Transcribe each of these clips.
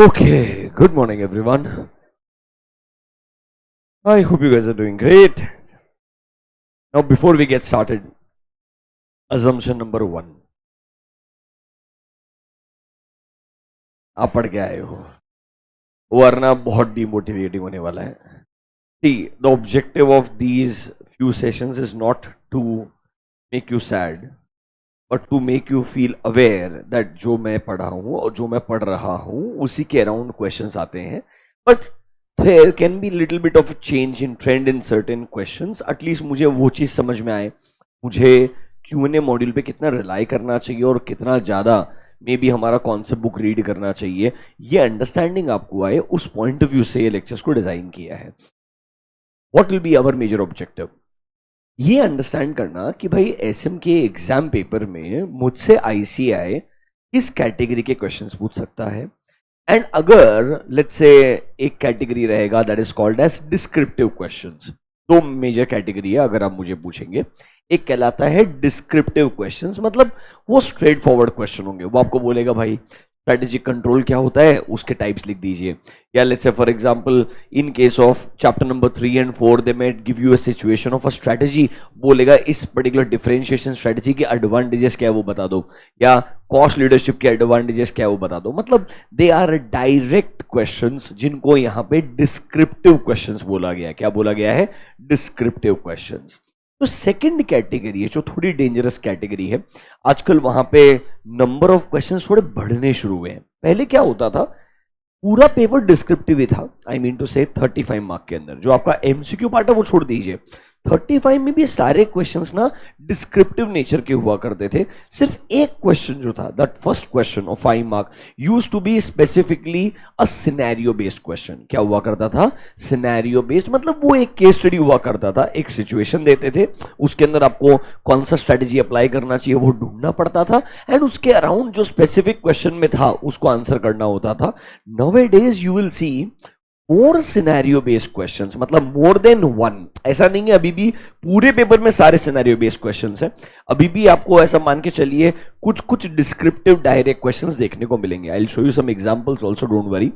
Okay, good morning everyone. I hope you guys are doing great. Now, before we get started, assumption number one. आप पढ़ के आए हो, वरना बहुत डिमोटिवेटिंग होने वाला है. See, the objective of these few sessions is not to make you sad, but to make you feel aware that जो मैं पढ़ा हूँ और जो मैं पढ़ रहा हूँ उसी के अराउंड क्वेश्चंस आते हैं. But there can be little bit of a change in trend in certain questions. at least मुझे वो चीज़ समझ में आए, मुझे Q&A मॉड्यूल पे कितना रिलाई करना चाहिए और कितना ज़्यादा मे बी हमारा कॉन्सेप्ट बुक रीड करना चाहिए, ये अंडरस्टैंडिंग आपको आए, उस पॉइंट ऑफ व्यू से ये लेक्चर्स को डिज़ाइन किया है. What will be our major objective? ये अंडरस्टैंड करना कि भाई एसएम के एग्जाम पेपर में मुझसे आईसीआई किस कैटेगरी के क्वेश्चंस पूछ सकता है. एंड अगर लेट्स से एक कैटेगरी रहेगा that is called as descriptive questions. दो मेजर कैटेगरी है अगर आप मुझे पूछेंगे. एक कहलाता है डिस्क्रिप्टिव क्वेश्चंस, मतलब वो स्ट्रेट फॉरवर्ड क्वेश्चन होंगे. वो आपको बोलेगा भाई स्ट्रेटेजिक कंट्रोल क्या होता है, उसके टाइप्स लिख दीजिए. या let's say for example in case of chapter number 3 and 4 दे में give you a situation of a strategy, बोलेगा इस पर्टिकुलर डिफरेंशिएशन स्ट्रेटेजी के एडवांटेजेस क्या है वो बता दो, या कॉस्ट लीडरशिप के एडवांटेजेस क्या है वो बता दो. मतलब दे आर डायरेक्ट क्वेश्चंस जिनको यहाँ पे डिस्क्रिप्टिव क्वेश्चंस बोला गया है. क्या बोला गया है? Descriptive questions. तो सेकंड कैटेगरी है जो थोड़ी डेंजरस कैटेगरी है. आजकल वहां पे नंबर ऑफ क्वेश्चंस थोड़े बढ़ने शुरू हुए हैं. पहले क्या होता था, पूरा पेपर डिस्क्रिप्टिव ही था. आई मीन टू से 35 मार्क के अंदर जो आपका एमसीक्यू पार्ट है वो छोड़ दीजिए, 35 में भी सारे क्वेश्चंस ना डिस्क्रिप्टिव नेचर के हुआ करते थे. सिर्फ एक क्वेश्चन जो था, that first question of 5 mark used to be specifically a scenario based question. क्या हुआ करता था? Scenario based. मतलब वो एक केस स्टडी हुआ करता था, एक सिचुएशन देते थे, उसके अंदर आपको कौन सा स्ट्रेटेजी अप्लाई करना चाहिए वो ढूंढना पड़ता था, एंड उसके अराउंड जो स्पेसिफिक क्वेश्चन में था उसको आंसर करना होता था. Nowadays you will see more scenario based questions, मतलब more than one. ऐसा नहीं है अभी भी पूरे पेपर में सारे scenario based questions हैं. अभी भी आपको ऐसा मान के चलिए कुछ कुछ descriptive direct questions देखने को मिलेंगे. I'll show you some examples also, don't worry.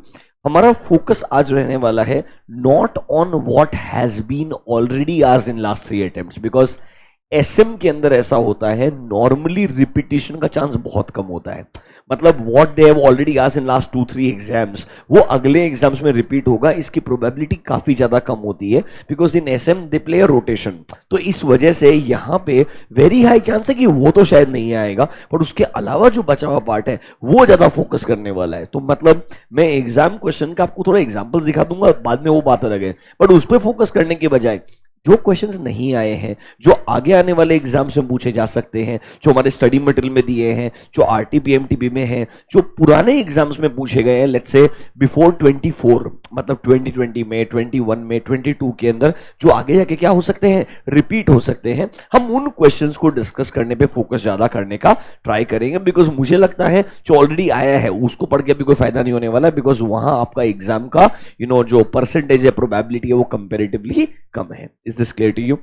हमारा फोकस आज रहने वाला है not on what has been already asked in last 3 attempts, because SM के अंदर ऐसा होता है नॉर्मली रिपीटिशन का चांस बहुत कम होता है. मतलब what they have already asked in last 2-3 exams वो अगले एग्जाम्स में रिपीट होगा, इसकी प्रोबेबिलिटी काफी ज्यादा कम होती है, because in SM they play a rotation. तो इस वजह से यहाँ पे वेरी हाई चांस है कि वो तो शायद नहीं आएगा, पर उसके अलावा जो बचा हुआ पार्ट है वो ज्यादा फोकस करने वाला है. तो मतलब मैं एग्जाम क्वेश्चन का आपको थोड़ा एग्जाम्पल्स दिखा दूंगा, बाद में वो बात अलग है, बट उस पर फोकस करने के बजाय जो क्वेश्चंस नहीं आए हैं, जो आगे आने वाले एग्जाम्स में पूछे जा सकते हैं, जो हमारे स्टडी मटेरियल में दिए हैं, जो आरटीपीएमटीपी में हैं, जो पुराने एग्जाम्स में पूछे गए हैं, लेट्स से बिफोर 24, मतलब 2020 में, 21 में, 22 के अंदर, जो आगे जाके क्या हो सकते हैं, रिपीट हो सकते हैं, हम उन क्वेश्चंस को डिस्कस करने पे फोकस ज्यादा करने का ट्राई करेंगे. बिकॉज मुझे लगता है जो ऑलरेडी आया है उसको पढ़ के अभी कोई फायदा नहीं होने वाला, बिकॉज वहां आपका एग्जाम का जो परसेंटेज है, प्रोबेबिलिटी है, वो कंपेरेटिवली कम है. Is this clear to you?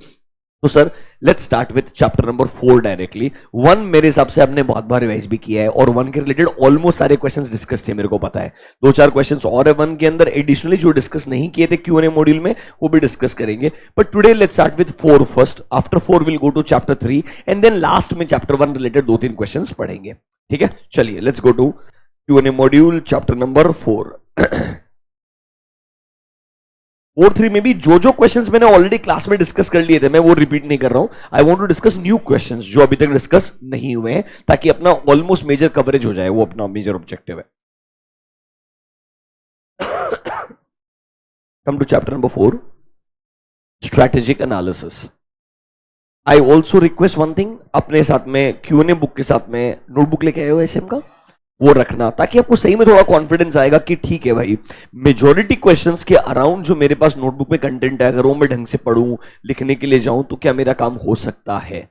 तो sir let's start with chapter number 4 directly. 1 मेरे हिसाब से आपने बहुत बार रिवाइज भी किया है और 1 के रिलेटेड ऑलमोस्ट सारे क्वेश्चंस डिस्कस थे, मेरे को पता है. 2-4 क्वेश्चंस और है 1 के अंदर एडिशनली जो डिस्कस नहीं किए थे Q&A मॉड्यूल में, वो भी डिस्कस करेंगे. But today let's start with 4 first. After 4 will go to chapter 3 and then last में चैप्टर 1 रिलेटेड 2-3 क्वेश्चंस पढ़ेंगे. ठीक है, चलिए let's go to Q&A module chapter number 4. 4-3 में भी जो जो क्वेश्चंस मैंने ऑलरेडी क्लास में डिस्कस कर लिए थे, मैं वो रिपीट नहीं कर रहा हूं. I want to discuss new questions जो अभी तक डिस्कस नहीं हुए हैं, ताकि अपना ऑलमोस्ट मेजर कवरेज हो जाए. वो अपना मेजर ऑब्जेक्टिव है. Come to chapter number 4, strategic analysis. I also request one thing, अपने साथ में Q&A बुक के साथ में नोटबुक लेके आए हो एसएम का, वो रखना, ताकि आपको सही में थोड़ा कॉन्फिडेंस आएगा कि ठीक है भाई, मेजॉरिटी क्वेश्चंस के अराउंड जो मेरे पास नोटबुक में कंटेंट है, अगर वो मैं ढंग से पढ़ूं, लिखने के लिए जाऊं, तो क्या मेरा काम हो सकता है.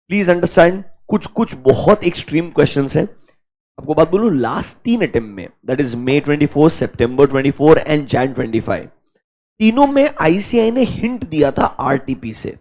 प्लीज अंडरस्टैंड, कुछ कुछ बहुत एक्सट्रीम क्वेश्चंस हैं. आपको बात बोलूं, लास्ट 3 अटेम्प्ट में, that is May 24, September 24 and Jan 25, तीनों में आईसीआई ने हिंट दिया था आरटीपी से.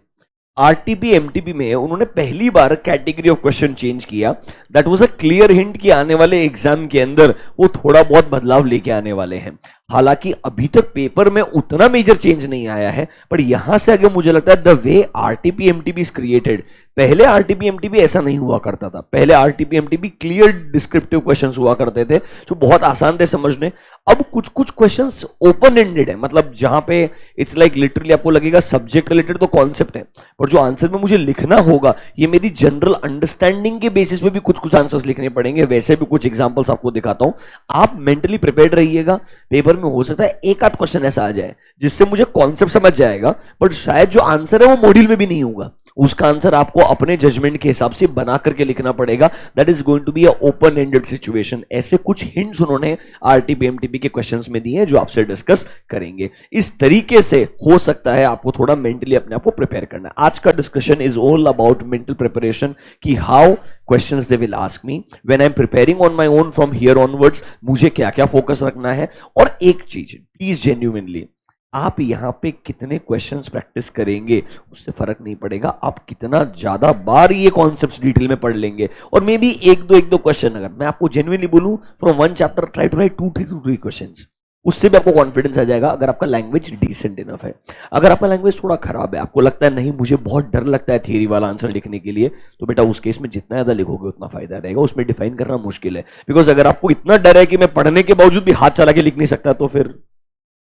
आरटीपी एमटीपी में उन्होंने पहली बार कैटेगरी ऑफ क्वेश्चन चेंज किया। That was a clear hint कि आने वाले एग्जाम के अंदर वो थोड़ा बहुत बदलाव लेके आने वाले हैं। हालांकि अभी तक पेपर में उतना मेजर चेंज नहीं आया है, पर यहां से आगे मुझे लगता है the way RTP MTP is created, पहले आरटीपी एमटीपी ऐसा नहीं हुआ करता था। पहले RTP MTP clear descriptive questions हुआ करते थे जो बहुत आसान थे समझने। अब कुछ कुछ क्वेश्चंस ओपन एंडेड है, मतलब जहां पे इट्स लाइक लिटरली आपको लगेगा सब्जेक्ट रिलेटेड तो कॉन्सेप्ट है, पर जो आंसर में मुझे लिखना होगा ये मेरी जनरल अंडरस्टैंडिंग के बेसिस पे भी कुछ कुछ आंसर्स लिखने पड़ेंगे। वैसे भी कुछ एग्जांपल्स आपको दिखाता हूं, आप मेंटली प्रिपेयर्ड रहिएगा। पेपर में हो सकता है एक आध क्वेश्चन ऐसा आ जाए जिससे मुझे कॉन्सेप्ट समझ जाएगा, बट शायद जो आंसर है वो मॉड्यूल में भी नहीं होगा। उसका आंसर आपको अपने जजमेंट के हिसाब से बना करके लिखना पड़ेगा। That is going to be a open ended situation. ऐसे कुछ हिंट्स उन्होंने आरटीपी एमटीपी के क्वेश्चंस में दिए हैं जो आपसे डिस्कस करेंगे। इस तरीके से हो सकता है आपको थोड़ा मेंटली अपने आप को प्रिपेयर करना है। आज का discussion is all about mental preparation, कि how questions they will ask me when I am preparing on my own from here onwards, मुझे क्या क्या फोकस रखना है। और एक चीज प्लीज जेन्युइनली, आप यहां पे कितने क्वेश्चंस प्रैक्टिस करेंगे उससे फर्क नहीं पड़ेगा, आप कितना ज्यादा बार ये कॉन्सेप्ट्स डिटेल में पढ़ लेंगे। और मे बी एक दो क्वेश्चन, अगर मैं आपको जेन्युइनली बोलूं from one chapter try to write 2-3 questions, उससे भी आपको कॉन्फिडेंस आ जाएगा। अगर आपका लैंग्वेज डिसेंट इनफ है, अगर आपका लैंग्वेज थोड़ा खराब है, आपको लगता है नहीं मुझे बहुत डर लगता है थियरी वाला आंसर लिखने के लिए, तो बेटा उस केस में जितना ज्यादा लिखोगे उतना फायदा रहेगा। उसमें डिफाइन करना मुश्किल है, बिकॉज अगर आपको इतना डर है कि मैं पढ़ने के बावजूद भी हाथ चला के लिख नहीं सकता, तो फिर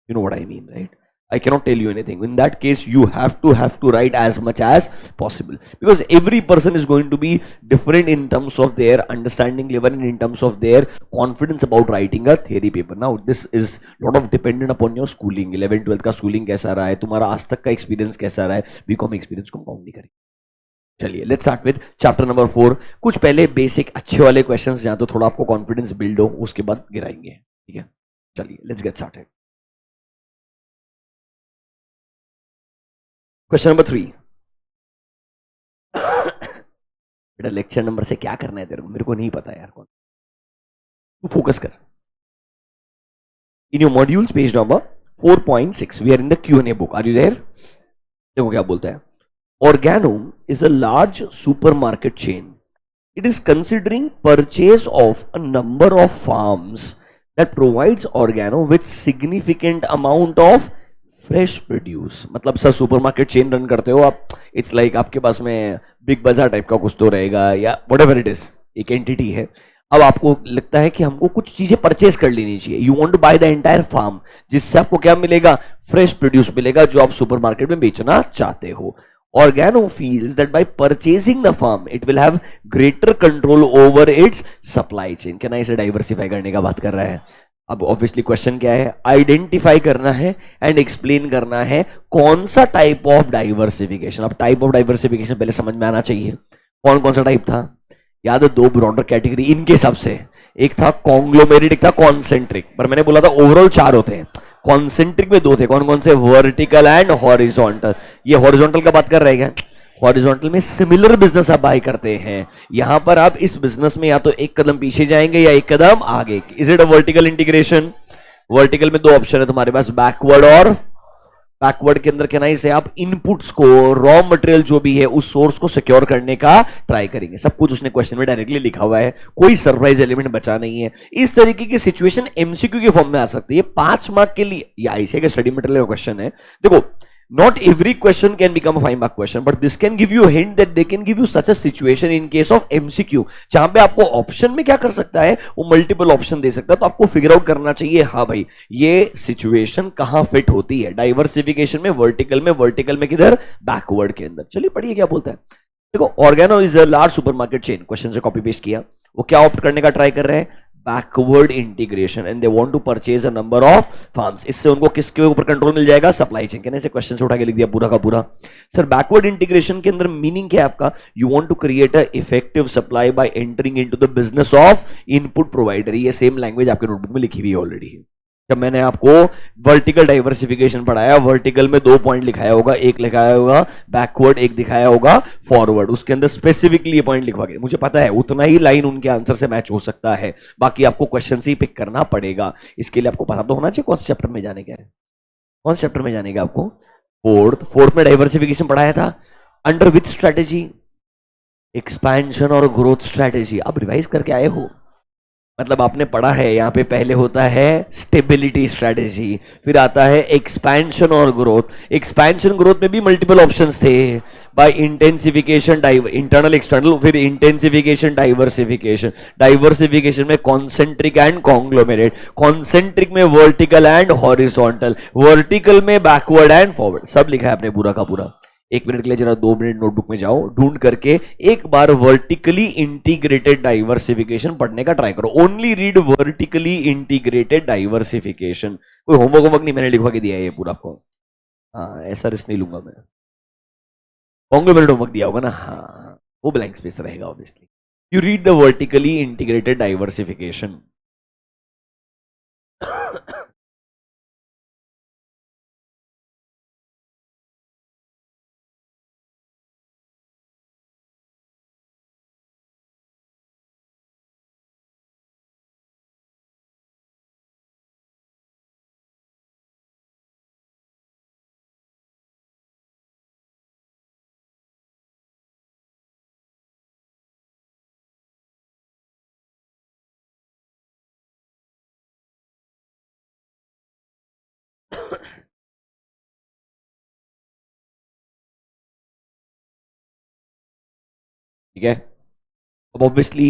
you know what I mean, right? I cannot tell you anything. In that case, you have to write as much as possible, because every person is going to be different in terms of their understanding level and in terms of their confidence about writing a theory paper. Now, this is lot of dependent upon your schooling. 11th 12th का schooling कैसा रहा है, तुम्हारा आज तक का experience कैसा रहा है, BCom experience को काउंट नहीं करेंगे। चलिए let's start with chapter number 4। कुछ पहले बेसिक अच्छे वाले क्वेश्चंस जहां तो थोड़ा आपको कॉन्फिडेंस बिल्ड हो, उसके बाद गिराएंगे, ठीक है? चलिए let's get started. Question number 3। बेटा लेक्चर नंबर से क्या करना है तेरे को, मेरे को नहीं पता यार, कौन तू फोकस कर। In your modules page number 4.6 we are in the Q&A book, are you there? देखो क्या बोलता है। Organo is a large supermarket chain. It is considering purchase of a number of farms that provides Organo with significant amount of fresh produce. मतलब sir supermarket chain run करते हो आप, it's like आपके पास में बिग बाजार type का कुछ तो रहेगा या व्हाटएवर इट इज, एक एंटिटी है। अब आपको लगता है कि हमको कुछ चीजें परचेज कर लेनी चाहिए, you want to buy the entire farm, जिससे आपको क्या मिलेगा? फ्रेश प्रोड्यूस मिलेगा जो आप सुपरमार्केट में बेचना चाहते हो। Organo feels that by purchasing the farm, it will have greater control over its supply chain. क्या ना इसे डाइवर्सिफाई करने का बात कर रहा है। अब ऑब्वियसली क्वेश्चन क्या है? आइडेंटिफाई करना है एंड एक्सप्लेन करना है कौन सा टाइप ऑफ डाइवर्सिफिकेशन। अब टाइप ऑफ डाइवर्सिफिकेशन पहले समझ में आना चाहिए। कौन कौन सा टाइप था? याद है, दो ब्रॉडर कैटेगरी इनके हिसाब से, एक था कॉन्ग्लोमेरेट, एक था कॉन्सेंट्रिक। पर मैंने बोला था ओवरऑल 4 होते हैं, कॉन्सेंट्रिक में 2 थे। कौन कौन से? Vertical and horizontal. ये हॉरिजॉन्टल का बात कर रहे हैं क्या? हॉरिजॉन्टल में सिमिलर बिजनेस आप बाय करते हैं। यहां पर आप इस बिजनेस में या तो एक कदम पीछे जाएंगे या एक कदम आगे। Is it a vertical integration? Vertical में 2 ऑप्शन है तुम्हारे पास, बैकवर्ड और बैकवर्ड के अंदर कहना इसे आप इनपुट्स को, रॉ मटेरियल जो भी है उस सोर्स को सिक्योर करने का ट्राई करेंगे। सब कुछ उसने क्वेश्चन में डायरेक्टली लिखा हुआ है, कोई सरप्राइज एलिमेंट बचा नहीं है। इस तरीके की सिचुएशन एमसीक्यू के फॉर्म में आ सकती है 5 मार्क के लिए, या ऐसे का स्टडी मटेरियल का क्वेश्चन है। देखो, not every question can become a 5 mark question, but this can give you a hint that they can give you such a situation in case of MCQ, जहां पे आपको ऑप्शन में क्या कर सकता है, वो मल्टीपल ऑप्शन दे सकता है। तो आपको फिगर आउट करना चाहिए, हाँ भाई ये सिचुएशन कहां फिट होती है, डाइवर्सिफिकेशन में, वर्टिकल में किधर? बैकवर्ड के अंदर। चलिए पढ़िए क्या बोलता है। देखो, Organo is a large supermarket chain, question से कॉपी पेस्ट किया। वो क्या ऑप्ट करने का ट्राई कर रहे हैं? Backward integration, and they want to purchase a number of farms. इससे उनको किसके ऊपर कंट्रोल मिल जाएगा? Supply chain. कहने से क्वेश्चन से उठा के लिख दिया पूरा का पूरा। सर बैकवर्ड इंटीग्रेशन के अंदर मीनिंग क्या है आपका? You want to create a effective supply by entering into the business of input provider. ये सेम लैंग्वेज आपके नोटबुक में लिखी हुई है ऑलरेडी। जब मैंने आपको वर्टिकल डाइवर्सिफिकेशन पढ़ाया, वर्टिकल में 2 पॉइंट लिखाया होगा, एक लिखाया होगा बैकवर्ड, एक दिखाया होगा फॉरवर्ड। उसके अंदर स्पेसिफिकली ये पॉइंट लिखवा के, मुझे पता है उतना ही लाइन उनके आंसर से मैच हो सकता है, बाकी आपको क्वेश्चन से ही पिक करना पड़ेगा। इसके लिए आपको पता तो होना चाहिए कौन से चैप्टर में जाने का है। कौन से चैप्टर में जाने का आपको? फोर्थ में डाइवर्सिफिकेशन पढ़ाया था। Under which strategy? एक्सपेंशन और ग्रोथ स्ट्रेटेजी। आप रिवाइज करके आए हो, मतलब आपने पढ़ा है यहाँ पे पहले होता है स्टेबिलिटी स्ट्रेटेजी, फिर आता है एक्सपेंशन और ग्रोथ। एक्सपेंशन ग्रोथ में भी मल्टीपल ऑप्शंस थे, बाय इंटेंसिफिकेशन इंटरनल एक्सटर्नल, फिर इंटेंसिफिकेशन डाइवर्सिफिकेशन। डाइवर्सिफिकेशन में कॉन्सेंट्रिक एंड कॉन्ग्लोमेरेट, कॉन्सेंट्रिक में वर्टिकल एंड हॉरिजॉन्टल, वर्टिकल में बैकवर्ड एंड फॉरवर्ड। सब लिखा है आपने पूरा का पूरा। 1 मिनट के लिए जरा 2 मिनट नोटबुक में जाओ, ढूंढ करके एक बार वर्टिकली इंटीग्रेटेड डाइवर्सिफिकेशन पढ़ने का ट्राई करो। Only read vertically integrated diversification. कोई होमवर्क होमवर्क नहीं मैंने लिखवा के दिया है ये पूरा आपको। हाँ, ऐसा रिस्क नहीं लूंगा मैं। कॉन्ग्लोमेरेट होमवर्क दिया होगा ना, हाँ वो ब्लैंक स्पेस रहेगा obviously. You read the vertically integrated diversification. ठीक है, अब ऑब्वियसली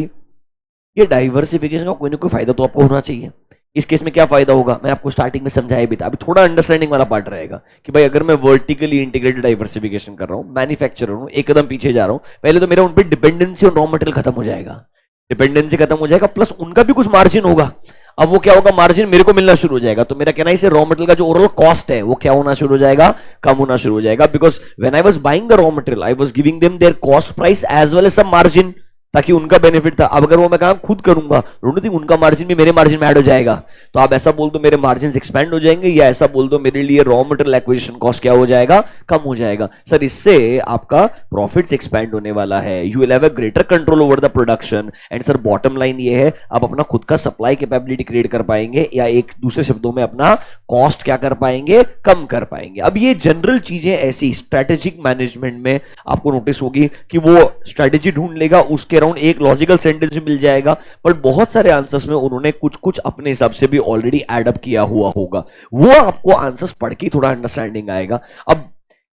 ये डाइवर्सिफिकेशन का कोई ना कोई फायदा तो आपको होना चाहिए। इस केस में क्या फायदा होगा, मैं आपको स्टार्टिंग में समझाया भी था, अभी थोड़ा अंडरस्टैंडिंग वाला पार्ट रहेगा कि भाई अगर मैं वर्टिकली इंटीग्रेटेड डाइवर्सिफिकेशन कर रहा हूं, मैन्युफैक्चरर हूं, एक कदम पीछे जा रहा हूं, पहले तो मेरा उन पर डिपेंडेंसी और रॉ मटेरियल खत्म हो जाएगा, डिपेंडेंसी खत्म हो जाएगा, प्लस उनका भी कुछ मार्जिन होगा। अब वो क्या होगा, मार्जिन मेरे को मिलना शुरू हो जाएगा, तो मेरा कहना है रॉ मटेरियल का जो ओवरऑल कॉस्ट है वो क्या होना शुरू हो जाएगा, कम होना शुरू हो जाएगा। Because when I was buying the raw material I was giving them their cost price as well as some margin, ताकि उनका बेनिफिट था। अब अगर वो मैं काम खुद करूंगा, डोंट थिंक उनका मार्जिन भी मेरे मार्जिन में ऐड हो जाएगा। तो आप ऐसा बोल दो मेरे मार्जिन एक्सपैंड हो जाएंगे, या ऐसा बोल दो मेरे लिए रॉ मटेरियल एक्विजिशन कॉस्ट क्या हो जाएगा, कम हो जाएगा। सर इससे आपका प्रॉफिट्स एक्सपैंड होने वाला है, you will have a greater control over the production, and sir bottom line ये है आप अपना खुद का सप्लाई कैपेबिलिटी क्रिएट कर पाएंगे, या एक दूसरे शब्दों में अपना कॉस्ट क्या कर पाएंगे, कम कर पाएंगे। अब ये जनरल चीजें ऐसी स्ट्रेटेजिक मैनेजमेंट में आपको नोटिस होगी कि वो स्ट्रेटेजी ढूंढ लेगा, उसके अराउंड एक लॉजिकल सेंटेंस भी मिल जाएगा, पर बहुत सारे आंसर्स में उन्होंने कुछ कुछ अपने हिसाब से भी ऑलरेडी एड अप किया हुआ होगा, वो आपको आंसर्स पढ़ के थोड़ा अंडरस्टैंडिंग आएगा। अब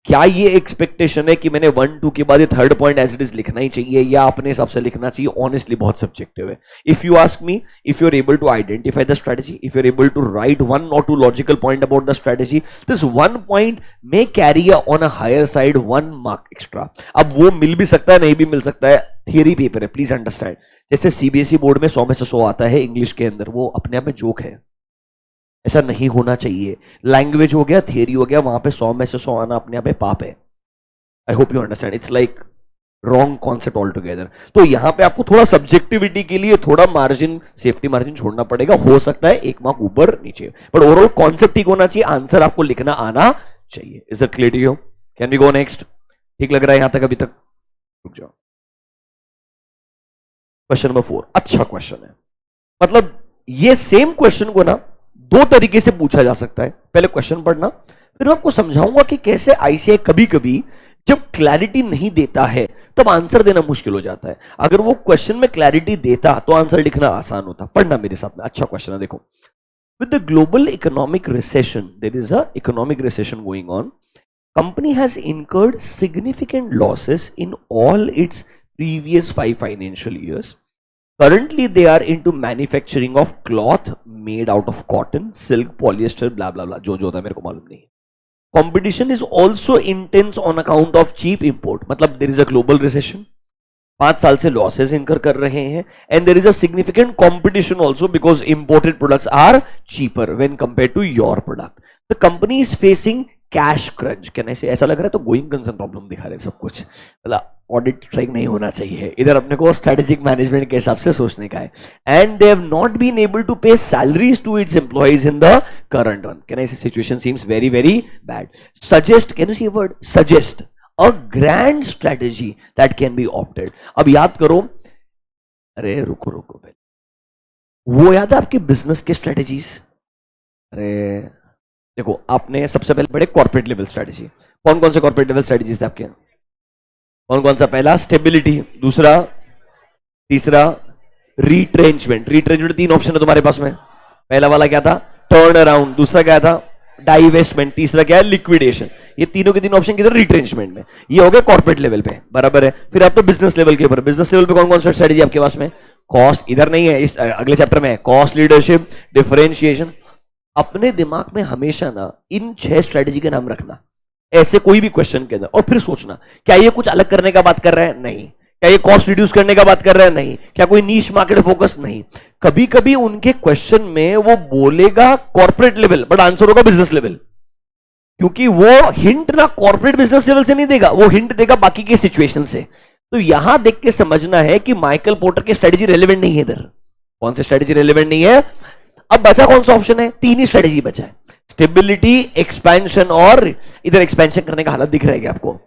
क्या ये एक्सपेक्टेशन है कि मैंने 1-2 के बाद ये third point as it is लिखना ही चाहिए, या अपने हिसाब से लिखना चाहिए, ऑनेस्टली बहुत सब्जेक्टिव है। If you ask me, if you are able to identify the strategy, if you are able to write 1 or 2 logical point about the strategy, this 1 point may carry on a higher side 1 mark extra. अब वो मिल भी सकता है, नहीं भी मिल सकता है, theory paper है, प्लीज अंडरस्टैंड। जैसे सीबीएसई बोर्ड में 100 में से 100 आता है इंग्लिश के अंदर, वो अपने आप में जोक है, ऐसा नहीं होना चाहिए। लैंग्वेज हो गया, थियरी हो गया, वहां पे 100 में से 100 आना अपने आप में पाप है। I hope you understand, it's like wrong concept all together. तो यहां पे आपको थोड़ा सब्जेक्टिविटी के लिए थोड़ा मार्जिन, सेफ्टी मार्जिन छोड़ना पड़ेगा, हो सकता है 1 मार्क ऊपर नीचे, बट ओवरऑल कॉन्सेप्ट ठीक होना चाहिए, आंसर आपको लिखना आना चाहिए। Is that clear to you? Can we go next? ठीक लग रहा है यहां तक अभी तक? रुक जाओ। क्वेश्चन नंबर 4 अच्छा क्वेश्चन है, मतलब ये सेम क्वेश्चन को ना 2 तरीके से पूछा जा सकता है। पहले क्वेश्चन पढ़ना, फिर मैं आपको समझाऊंगा कि कैसे आईसीआई कभी कभी जब क्लैरिटी नहीं देता है तब आंसर देना मुश्किल हो जाता है। अगर वो क्वेश्चन में क्लैरिटी देता तो आंसर लिखना आसान होता। पढ़ना मेरे साथ में, अच्छा क्वेश्चन है, देखो। With the global economic recession, there is a economic recession going on, company has incurred significant losses in all its previous 5 financial years. Currently, they are into manufacturing of cloth made out of cotton, silk, polyester, blah blah blah. जो जो होता है मेरे को मालूम नहीं। Competition is also intense on account of cheap import. मतलब there is a global recession. 5 साल से लॉसेस इनकर कर रहे हैं, and there is a significant competition also because imported products are cheaper when compare to your product. The company is facing cash crunch. कहने से ऐसा लग रहा है तो गोइंग कंसर्न प्रॉब्लम दिखा रहे सब कुछ, मतलब ऑडिट स्ट्राइक नहीं होना चाहिए। इधर अपने को स्ट्रेटेजिक मैनेजमेंट के हिसाब से सोचने का है। And they have not been able to pay salaries to its employees in the current one. कहने से situation seems very very bad. Suggest, can you see word suggest a grand strategy that can be opted। अब याद करो, अरे रुको रुको पहले, वो याद है आपके बिजनेस के स्ट्रेटेजीज? अरे देखो, आपने सबसे पहले पढ़े कॉर्पोरेट लेवल स्ट्रेटेजी। कौन कौन से कॉर्पोरेट लेवल स्ट्रेटेजीज थे आपके? कौन कौन सा? पहला स्टेबिलिटी, दूसरा, तीसरा रिट्रेंचमेंट। रिट्रेंचमेंट तीन ऑप्शन है तुम्हारे पास में। पहला वाला क्या था? Turn around. दूसरा क्या था? डाइवेस्टमेंट। तीसरा क्या है? लिक्विडेशन। ये तीनों के तीन ऑप्शन किधर? रिट्रेंचमेंट में। ये हो गया कॉर्पोरेट लेवल पे, बराबर है। फिर आप तो बिजनेस लेवल के ऊपर, बिजनेस लेवल पे कौन कौन सा स्ट्रेटेजी आपके पास में? कॉस्ट, इधर नहीं है, इस अगले चैप्टर में है। Cost leadership, differentiation. अपने दिमाग में हमेशा ना इन 6 स्ट्रेटेजी के नाम रखना ऐसे कोई भी क्वेश्चन के अंदर, और फिर सोचना क्या ये कुछ अलग करने का बात कर रहा है? नहीं। क्या ये कॉस्ट रिड्यूस करने का बात कर रहा है? नहीं। क्या कोई नीश मार्केट फोकस? नहीं। कभी कभी उनके क्वेश्चन में वो बोलेगा कॉर्पोरेट लेवल, बट आंसर होगा बिजनेस लेवल, क्योंकि वो हिंट ना कॉर्पोरेट बिजनेस लेवल से नहीं देगा, वो हिंट देगा बाकी के सिचुएशन से। तो यहां देख के समझना है कि माइकल पोर्टर की स्ट्रेटेजी रेलेवेंट नहीं है इधर। कौन सी स्ट्रेटेजी रेलेवेंट नहीं है? अब बचा कौन सा ऑप्शन है? 3 ही स्ट्रेटेजी बचा है, स्टेबिलिटी, एक्सपेंशन, और इधर एक्सपेंशन करने का हालत दिख रहा है क्या आपको?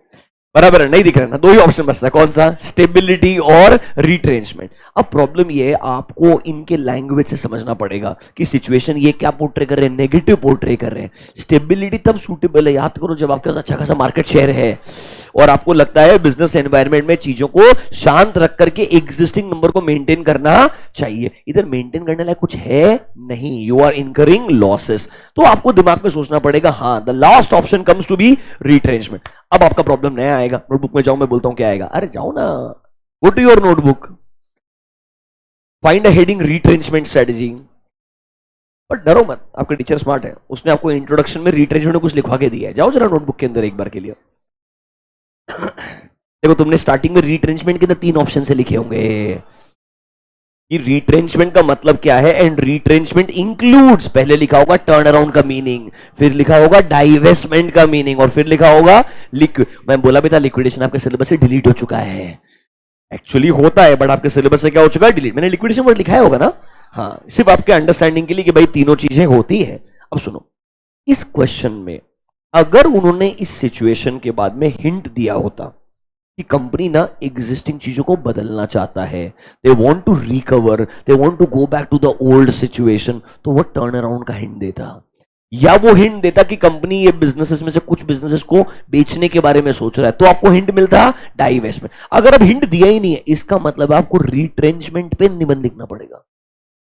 बराबर है, नहीं दिख रहा है ना? 2 ही ऑप्शन बचता है, कौन सा? स्टेबिलिटी और रिट्रेंचमेंट। अब प्रॉब्लम ये है, आपको इनके लैंग्वेज से समझना पड़ेगा कि सिचुएशन ये क्या पोर्ट्रे कर रहे हैं, नेगेटिव पोर्ट्रे कर रहे हैं। स्टेबिलिटी तब सूटेबल है, याद करो, जब आपके पास अच्छा खासा मार्केट शेयर है और आपको लगता है बिजनेस एनवायरनमेंट में चीजों को शांत रख करके एग्जिस्टिंग नंबर को मेंटेन करना चाहिए। इधर मेंटेन करने लायक कुछ है नहीं, यू आर इनकरिंग लॉसेस। तो आपको दिमाग में सोचना पड़ेगा, हाँ, the last option comes to be retrenchment. अब आपका प्रॉब्लम नया आएगा, नोटबुक में जाओ, मैं बोलता हूं क्या आएगा। अरे जाओ ना, go to your notebook, find a heading retrenchment strategy. पर डरो मत, आपका टीचर स्मार्ट है, उसने आपको इंट्रोडक्शन में रिट्रेंचमेंट में कुछ लिखवा के दिया है। जाओ जरा नोटबुक के अंदर एक बार के लिए। देखो, तुमने स्टार्टिंग में रिट्रेंचमेंट के अंदर 3 ऑप्शन से लिखे होंगे कि रिट्रेंचमेंट का मतलब क्या है, एंड रिट्रेंचमेंट इंक्लूड्स, पहले लिखा होगा टर्न अराउंड का मीनिंग, फिर लिखा होगा डाइवेस्टमेंट का मीनिंग, और फिर लिखा होगा लिक्विड। मैं बोला भी था लिक्विडेशन आपके सिलेबस से डिलीट हो चुका है। एक्चुअली होता है, बट आपके सिलेबस से क्या हो चुका है? डिलीट। मैंने लिक्विडेशन वर्ड लिखा होगा ना? हाँ, सिर्फ आपके अंडरस्टैंडिंग के लिए कि भाई तीनों चीजें होती है। अब सुनो, इस क्वेश्चन में अगर उन्होंने इस सिचुएशन के बाद में हिंट दिया होता कि कंपनी ना एग्जिस्टिंग चीजों को बदलना चाहता है, they want to recover, they want to go back to the old situation, तो वो टर्न अराउंड का हिंट देता, या वो हिंट देता कि कंपनी ये बिजनेसेस में से कुछ बिजनेसेस को बेचने के बारे में सोच रहा है, तो आपको हिंट मिलता डाइवेस्टमेंट। अगर अब हिंट दिया ही नहीं है, इसका मतलब आपको रिट्रेंचमेंट पे निबंध लिखना पड़ेगा।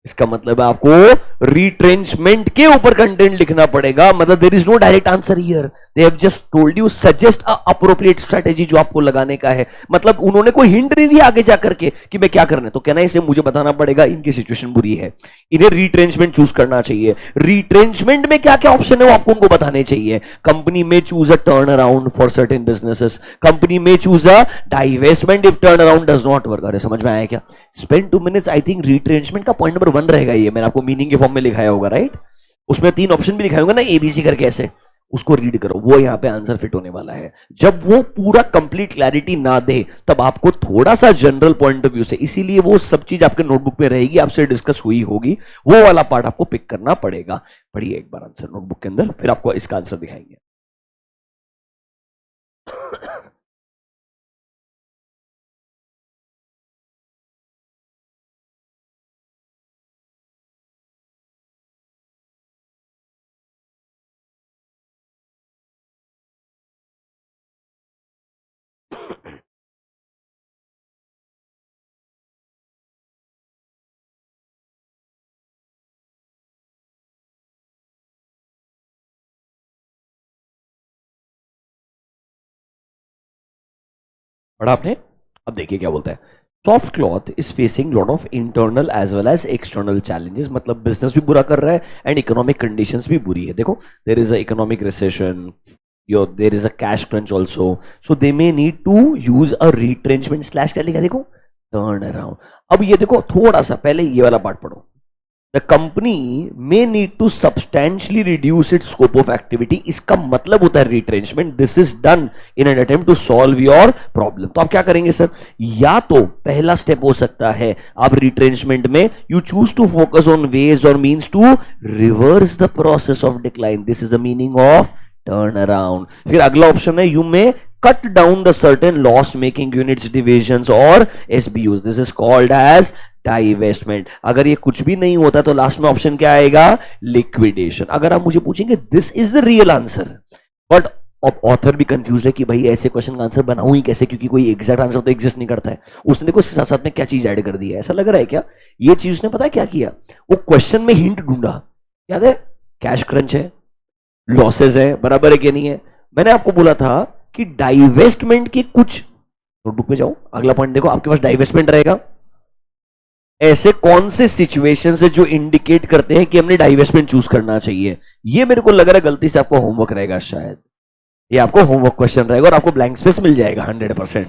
इसका मतलब है आपको रिट्रेंचमेंट के ऊपर कंटेंट लिखना पड़ेगा। मतलब there is no direct answer here, they have just told you suggest a appropriate strategy जो आपको लगाने का है। मतलब उन्होंने कोई हिंट नहीं दिया आगे जाकर के कि मैं क्या करना है, तो कहना है इसे मुझे बताना पड़ेगा, इनकी सिचुएशन बुरी है, इन्हें रिट्रेंचमेंट चूज करना चाहिए। रिट्रेंचमेंट में क्या क्या ऑप्शन है वो आपको उनको बताने चाहिए। कंपनी में choose a turn around for certain businesses, company में choose a divestment if turn around does not work. अरे समझ में आया क्या? Spend 2 minutes, I think retrenchment का पॉइंट नंबर 1 रहेगा, ये मैंने आपको मीनिंग के फॉर्म में लिखाया होगा, राइट? उसमें 3 ऑप्शन भी लिखाए होंगे ना, एबीसी करके ऐसे, उसको रीड करो, वो यहां पे आंसर फिट होने वाला है। जब वो पूरा कंप्लीट क्लैरिटी ना दे, तब आपको थोड़ा सा जनरल पॉइंट ऑफ व्यू से, इसीलिए वो सब चीज आपके नोटबुक में रहेगी, आपसे डिस्कस हुई होगी, वो वाला पार्ट आपको पिक करना पड़ेगा। पढ़िए एक बार आंसर नोटबुक के अंदर, फिर आपको इसका आंसर दिखाएंगे। पढ़ा आपने? अब देखिए क्या बोलता है। Soft cloth is facing lot of internal as well as external challenges. मतलब बिजनेस भी बुरा कर रहा है एंड इकोनॉमिक कंडीशंस भी बुरी है। देखो, there is a economic recession, there is a cash crunch also, so they may need to use a retrenchment slash, क्या लिखा देखो, टर्न अराउंड। अब ये देखो, थोड़ा सा पहले ये वाला पार्ट पढ़ो। The company may need to substantially reduce its scope of activity. इसका मतलब होता है retrenchment, this is done in an attempt to solve your problem. तो आप क्या करेंगे सर? या तो पहला स्टेप हो सकता है, आप रिट्रेंचमेंट में you choose to focus on ways और means to reverse the process of decline, this is the meaning of turn around. फिर अगला ऑप्शन है, you may cut down the certain loss making units, divisions or SBUs, this is called as divestment. अगर ये कुछ भी नहीं होता तो लास्ट में ऑप्शन क्या आएगा? लिक्विडेशन। अगर आप मुझे पूछेंगे this is the real answer, but अब ऑथर भी कंफ्यूज है कि भाई ऐसे क्वेश्चन का आंसर बनाऊं ही कैसे, क्योंकि कोई एग्जैक्ट आंसर तो एग्जिस्ट नहीं करता है। उसने देखो साथ साथ में क्या चीज ऐड कर दी है, ऐसा लग रहा है क्या? ये चीज उसने पता है क्या किया, वो क्वेश्चन में हिंट ढूंढा। याद है, कैश क्रंच है, लॉसेज है, बराबर है कि नहीं है? मैंने आपको बोला था कि डाइवेस्टमेंट के कुछ, नोटबुक पे जाओ, अगला पॉइंट देखो, आपके पास डाइवेस्टमेंट रहेगा। ऐसे कौन से सिचुएशन है जो इंडिकेट करते हैं कि हमने डाइवेस्टमेंट चूज करना चाहिए? ये मेरे को लग रहा है गलती से आपको होमवर्क रहेगा शायद, ये आपको होमवर्क क्वेश्चन रहेगा और आपको ब्लैंक स्पेस मिल जाएगा 100%।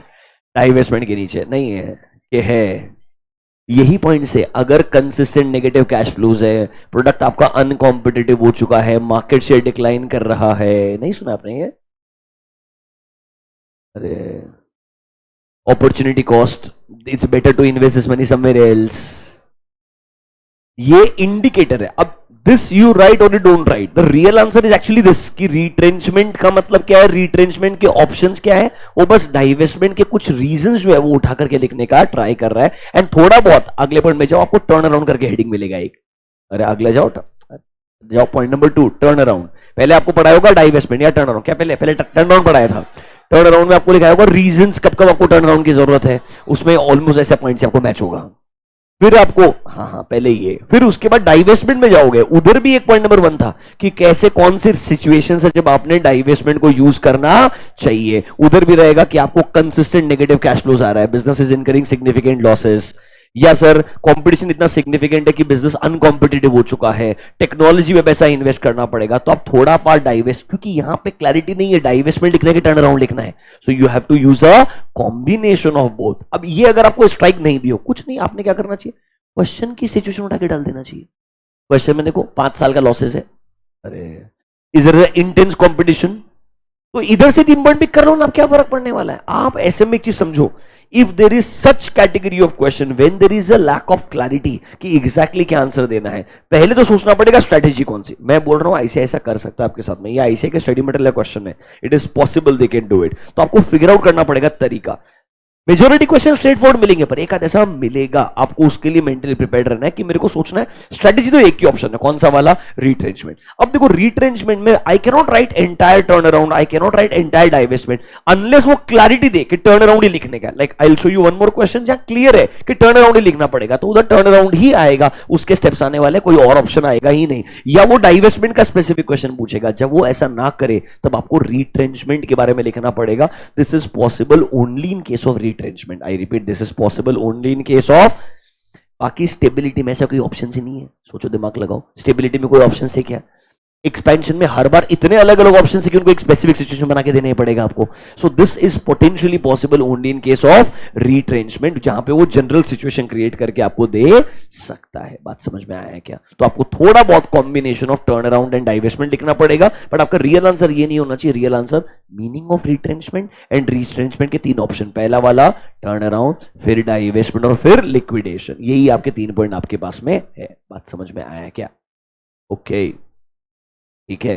डाइवेस्टमेंट के नीचे नहीं है कि है यही पॉइंट से, अगर कंसिस्टेंट नेगेटिव कैश फ्लोज है, प्रोडक्ट आपका अनकॉम्पिटिटिव हो चुका है, मार्केट शेयर डिक्लाइन कर रहा है, नहीं सुना आपने ये? अरे opportunity cost, it's better to invest this money somewhere else, ये इंडिकेटर है। अब दिस यू राइट और you don't write, the real answer is actually this कि रिट्रेंचमेंट का मतलब क्या है, रिट्रेंचमेंट के ऑप्शंस क्या है, वो बस डाइवेस्टमेंट के कुछ रीजंस जो है वो उठा करके लिखने का ट्राई कर रहा है। एंड थोड़ा बहुत अगले पॉइंट में जाओ, आपको टर्न अराउंड करके हेडिंग मिलेगा एक। अरे अगले जाओ, जाओ पॉइंट नंबर 2, टर्न अराउंड। पहले आपको पढ़ाया होगा डाइवेस्टमेंट या टर्न अराउंड, क्या पहले पहले टर्न अराउंड पढ़ाया था? टर्न अराउंड में आपको लिखाया होगा रीजंस कब कब आपको टर्न अराउंड की जरूरत है, उसमें ऑलमोस्ट ऐसे पॉइंट से आपको मैच होगा। फिर आपको, हाँ पहले ये, फिर उसके बाद डाइवेस्टमेंट में जाओगे, उधर भी एक पॉइंट नंबर 1 था कि कैसे कौन सी सिचुएशन है जब आपने डाइवेस्टमेंट को यूज करना चाहिए। उधर भी रहेगा कि आपको कंसिस्टेंट नेगेटिव कैश फ्लोज आ रहा है, business is incurring significant losses, या सर कंपटीशन इतना सिग्निफिकेंट है कि बिजनेस अनकॉम्पिटिटिव हो चुका है, टेक्नोलॉजी में पैसा इन्वेस्ट करना पड़ेगा। तो आप थोड़ा पार्ट डाइवेस्ट, क्योंकि यहां पे क्लैरिटी नहीं है डाइवेस्टमेंट लिखना है कि टर्न अराउंड लिखना है, so you have to use a combination of both. अब ये अगर आपको स्ट्राइक नहीं भी हो, कुछ नहीं, आपने क्या करना चाहिए, क्वेश्चन की सिचुएशन उठा के डाल देना चाहिए। क्वेश्चन में देखो 5 साल का लॉसेस है, अरे इज देयर इंटेंस कंपटीशन, तो इधर से 3 पॉइंट पिक कर लो ना, क्या फर्क पड़ने वाला है? आप ऐसे में एक चीज समझो, if there is such category of question when there is a lack of clarity कि एग्जैक्टली क्या आंसर देना है, पहले तो सोचना पड़ेगा स्ट्रेटेजी कौन सी। मैं बोल रहा हूं ऐसे ऐसा कर सकता है आपके साथ में, या ऐसे के स्टडी मटेरियल क्वेश्चन है, it is possible they can do it, तो आपको फिगर आउट करना पड़ेगा तरीका। मेजोरिटी क्वेश्चन स्ट्रेट फॉरवर्ड मिलेंगे, पर एक आध ऐसा मिलेगा, आपको उसके लिए मेंटली प्रिपेयर्ड रहना है कि मेरे को सोचना है स्ट्रेटेजी तो एक ही ऑप्शन है, कौन सा वाला, रिट्रेंचमेंट। अब देखो रिट्रेंचमेंट में I can not right entire turn around, I can not right entire divestment unless वो क्लैरिटी दे कि टर्न अराउंड ही लिखने का। Like I will show you one more question जहां क्लियर है कि टर्न अराउंड ही लिखना पड़ेगा, तो उधर टर्न अराउंड ही आएगा, उसके स्टेप्स आने वाले, कोई और ऑप्शन आएगा ही नहीं, या वो डाइवेस्टमेंट का स्पेसिफिक क्वेश्चन पूछेगा। जब वो ऐसा ना करे तब आपको रिट्रेंचमेंट के बारे में लिखना पड़ेगा। This is possible only in case of retrenchment, I repeat this is possible only in case of. बाकी स्टेबिलिटी में ऐसा कोई ऑप्शन ही नहीं है, सोचो दिमाग लगाओ, स्टेबिलिटी में कोई ऑप्शन है क्या? एक्सपेंशन में हर बार इतने अलग अलग ऑप्शन है कि उनको एक स्पेसिफिक सिचुएशन बना के देना ही पड़ेगा आपको। So this is potentially possible only in case of retrenchment, जहां पे वो जनरल सिचुएशन क्रिएट करके आपको दे सकता है। बात समझ में आया है क्या? तो आपको थोड़ा बहुत combination of turn around and divestment लिखना पड़ेगा, बट आपका रियल आंसर ये नहीं होना चाहिए। Real answer meaning of retrenchment and retrenchment के 3 ऑप्शन, पहला वाला टर्न अराउंड, फिर डाइवेस्टमेंट और फिर लिक्विडेशन, यही आपके 3 पॉइंट आपके पास में है। बात समझ में आया क्या? ओके ठीक है,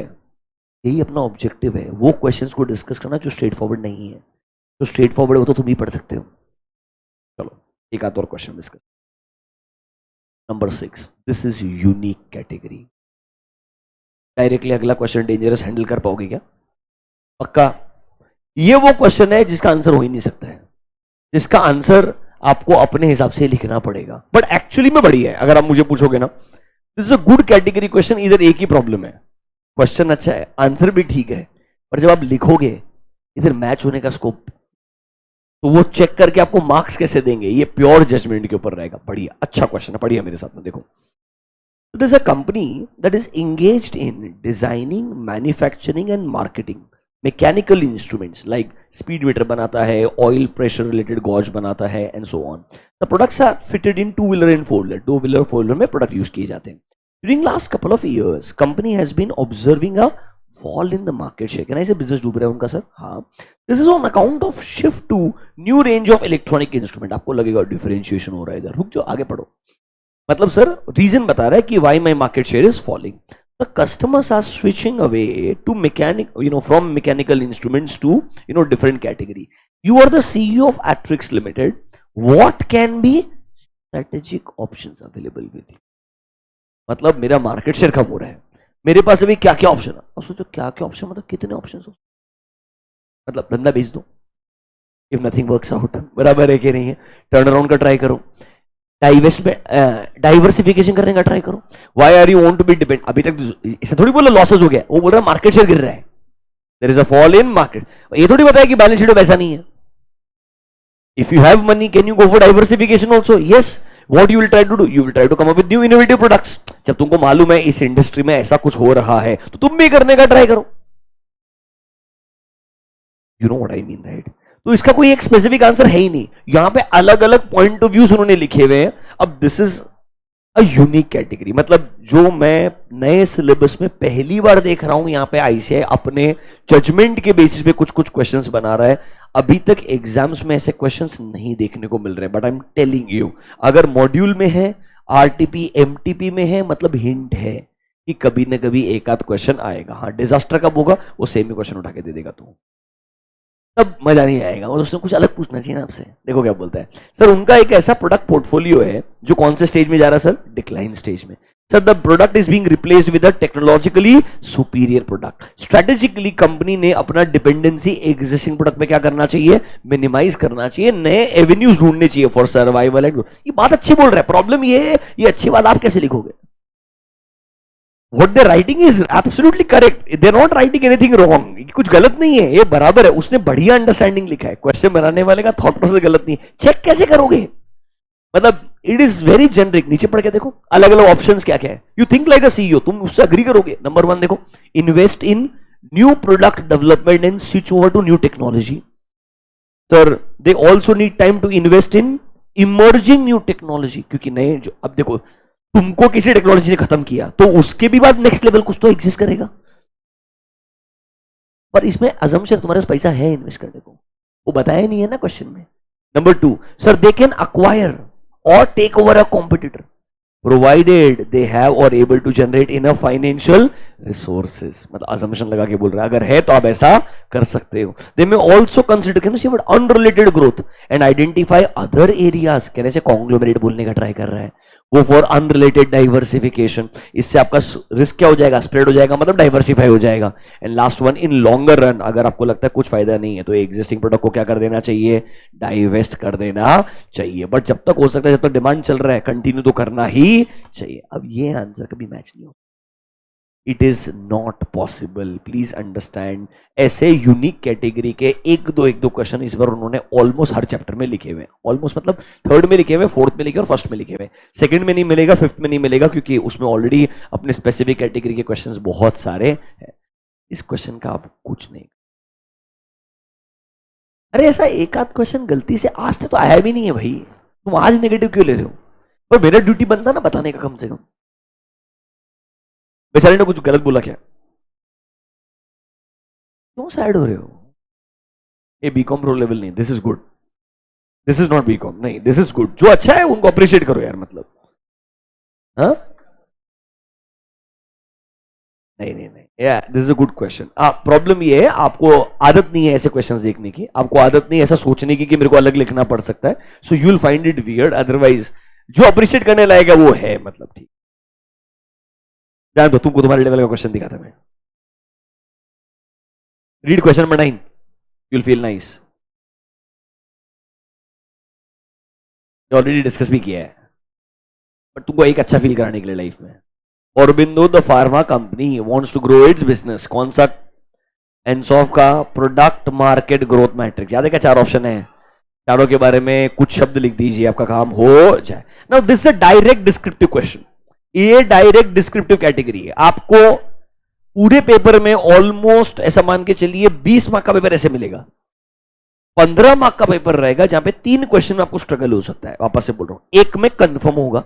यही अपना ऑब्जेक्टिव है, वो क्वेश्चंस को डिस्कस करना जो स्ट्रेट फॉरवर्ड नहीं है। जो स्ट्रेट फॉरवर्ड है वो तो तुम ही पढ़ सकते हो। चलो एक आध और question discuss. Number 6, this is unique category. Directly अगला क्वेश्चन डेंजरस हैंडल कर पाओगे क्या? पक्का? ये वो क्वेश्चन है जिसका आंसर हो ही नहीं सकता है, जिसका आंसर आपको अपने हिसाब से लिखना पड़ेगा, बट एक्चुअली में बढ़िया है। अगर आप मुझे पूछोगे ना, this is a good category question. इधर एक ही प्रॉब्लम है, क्वेश्चन अच्छा है, आंसर भी ठीक है, पर जब आप लिखोगे इधर मैच होने का स्कोप, तो वो चेक करके आपको मार्क्स कैसे देंगे, ये प्योर जजमेंट के ऊपर रहेगा। बढ़िया, अच्छा क्वेश्चन है, बढ़िया मेरे साथ में देखो। This a company that is engaged in designing, manufacturing and marketing mechanical instruments like speed meter बनाता है, ऑयल प्रेशर रिलेटेड गॉज बनाता है and so on. The products are fitted in 2 wheeler and 4 wheeler, 2 wheeler 4 wheeler में product use किए जाते हैं। During last couple of years, company has been observing a fall in the market share. Can I say business डूब रहा है उनका sir? हाँ. This is on account of shift to new range of electronic instrument. आपको लगेगा differentiation हो रहा है इधर, रुक जाओ आगे पढ़ो। मतलब सर रीजन बता रहा है कि why my market share is falling. The customers are switching away to from mechanical instruments to different category. You are the CEO of Atrix Limited. What can be strategic options available with you? मतलब मेरा market share कम हो रहा है, मेरे पास अभी क्या क्या option है। और सोचो क्या क्या ऑप्शन, मतलब कितने ऑप्शन हो, मतलब धंधा बेच दो, इफ नथिंग वर्क्स आउट, बराबर है कि नहीं है, टर्न अराउंड का ट्राई करो, डाइवर्सिफिकेशन करने का ट्राई करो। Why are you want to be depend, अभी तक इसे थोड़ी बोला लॉसेस हो गया, वो बोल रहा है मार्केट शेयर गिर रहा है, there is a fall in market, ये थोड़ी बताया कि बैलेंस शीट में पैसा नहीं है। If you have money can you go for diversification also, yes. What you will try to do, you will try to come up with new innovative products. जब तुमको मालूम है इस इंडस्ट्री में ऐसा कुछ हो रहा है तो तुम भी करने का ट्राई करो। You know what I mean, right? तो इसका कोई एक स्पेसिफिक आंसर है ही नहीं, यहां पे अलग अलग पॉइंट ऑफ व्यूज उन्होंने लिखे हुए हैं। अब this is a unique category, मतलब जो मैं नए सिलेबस में पहली बार देख रहा हूं, यहां पे आईसीआई अपने जजमेंट के बेसिस पे कुछ कुछ क्वेश्चंस बना रहा है। अभी तक एग्जाम्स में ऐसे क्वेश्चंस नहीं देखने को मिल रहे, but I am telling you, अगर मॉड्यूल में है, आरटीपी एमटीपी में है, मतलब हिंट है कि कभी ना कभी एक आध क्वेश्चन आएगा। हाँ, डिजास्टर कब होगा, वो सेम ही क्वेश्चन उठा के दे देगा, तो तब मजा नहीं आएगा, और उसने कुछ अलग पूछना चाहिए ना आपसे। देखो क्या बोलता है सर, उनका एक ऐसा प्रोडक्ट पोर्टफोलियो है जो कौन से स्टेज में जा रहा है सर, डिक्लाइन स्टेज में। Sir the product is being replaced with a technologically superior product. Strategically company ने अपना डिपेंडेंसी एग्जिस्टिंग प्रोडक्ट में क्या करना चाहिए, मिनिमाइज करना चाहिए, नए एवेन्यूज ढूंढने चाहिए फॉर सर्वाइवल एंड। ये बात अच्छी बोल रहा है, प्रॉब्लम ये है, ये अच्छी बात आप कैसे लिखोगे? What they're writing is absolutely correct. They're not writing anything wrong. कुछ गलत नहीं है, ये बराबर है, उसने बढ़िया अंडरस्टैंडिंग लिखा है, क्वेश्चन बनाने वाले का थॉट प्रोसेस गलत नहीं है। चेक कैसे करोगे, मतलब इट इज वेरी जेनरिक। नीचे पढ़ के देखो अलग अलग ऑप्शंस क्या क्या है। You think like a CEO, तुम उससे अग्री करोगे। नंबर 1 देखो, invest in new product development and switch over to new technology. Sir they also need time to invest in emerging new technology, क्योंकि नए जो, अब देखो तुमको किसी टेक्नोलॉजी ने खत्म किया तो उसके भी बाद नेक्स्ट लेवल कुछ तो एग्जिस्ट करेगा, पर इसमें अजम्पशन तुम्हारे पास पैसा है इन्वेस्ट करने को, वो बताया नहीं है ना क्वेश्चन में। Number 2, sir they can acquire और take over a competitor provided they have और able to generate enough financial resources. मतलब अजम्पशन लगा के बोल रहा है, अगर है तो आप ऐसा कर सकते हो। They may also consider, can you see what, unrelated growth and identify other areas. कहने से कॉन्ग्लोमरेट बोलने का ट्राई कर रहा है, गो फॉर अनरिलेटेड डाइवर्सिफिकेशन। इससे आपका रिस्क क्या हो जाएगा, स्प्रेड हो जाएगा, मतलब डाइवर्सिफाई हो जाएगा। And last one, in longer run अगर आपको लगता है कुछ फायदा नहीं है तो एग्जिस्टिंग प्रोडक्ट को क्या कर देना चाहिए, डाइवेस्ट कर देना चाहिए। बट जब तक हो सकता है, जब तक डिमांड चल रहा है, कंटिन्यू तो करना ही चाहिए। अब ये आंसर कभी मैच नहीं हो, it is not possible, please understand. ऐसे यूनिक कैटेगरी के एक दो क्वेश्चन इस बार उन्होंने ऑलमोस्ट हर चैप्टर में लिखे हुए हैं, ऑलमोस्ट मतलब थर्ड में लिखे हुए, फोर्थ में लिखे और फर्स्ट में लिखे हुए। सेकंड में नहीं मिलेगा, फिफ्थ में नहीं मिलेगा, क्योंकि उसमें ऑलरेडी अपने स्पेसिफिक कैटेगरी के क्वेश्चंस बहुत सारे हैं। इस क्वेश्चन का आप कुछ नहीं, अरे ऐसा एक आध क्वेश्चन गलती से आज तक तो आया भी नहीं है भाई, तुम आज नेगेटिव क्यों ले रहे हो? पर मेरा ड्यूटी बनता ना बताने का, कम से कम। बेचारे ने कुछ गलत बोला क्या, क्यों सैड हो रहे हो? ये बीकॉम प्रो लेवल नहीं, this is good, this is not BCom, नहीं दिस इज गुड। जो अच्छा है उनको अप्रिशिएट करो यार, मतलब हाँ, नहीं नहीं नहीं, या this is a good question. Problem ये है आपको आदत नहीं है ऐसे क्वेश्चंस देखने की, आपको आदत नहीं है ऐसा सोचने की कि मेरे को अलग लिखना पड़ सकता है, so you will find it weird. Otherwise जो अप्रिशिएट करने लायक है वो है, मतलब ठीक। जान दो, तुमको तुम्हारे लेवल का क्वेश्चन दिखा था मैं। Read question number 9, you will feel nice. Already discuss भी किया है, बट तुमको एक अच्छा फील कराने के लिए लाइफ में। Aurobindo the pharma company wants to grow its business, कौन सा एनसॉफ का प्रोडक्ट मार्केट ग्रोथ मैट्रिक्स। याद है क्या, 4 ऑप्शन है, चारों के बारे में कुछ शब्द लिख दीजिए, आपका काम हो जाए। Now this is a direct descriptive question, ये डायरेक्ट डिस्क्रिप्टिव कैटेगरी है। आपको पूरे पेपर में ऑलमोस्ट ऐसा मान के चलिए 20 मार्क का पेपर ऐसे मिलेगा, 15 मार्क का पेपर रहेगा जहां पे 3 क्वेश्चन में आपको स्ट्रगल हो सकता है। वापस से बोल रहा हूं, एक में कंफर्म होगा,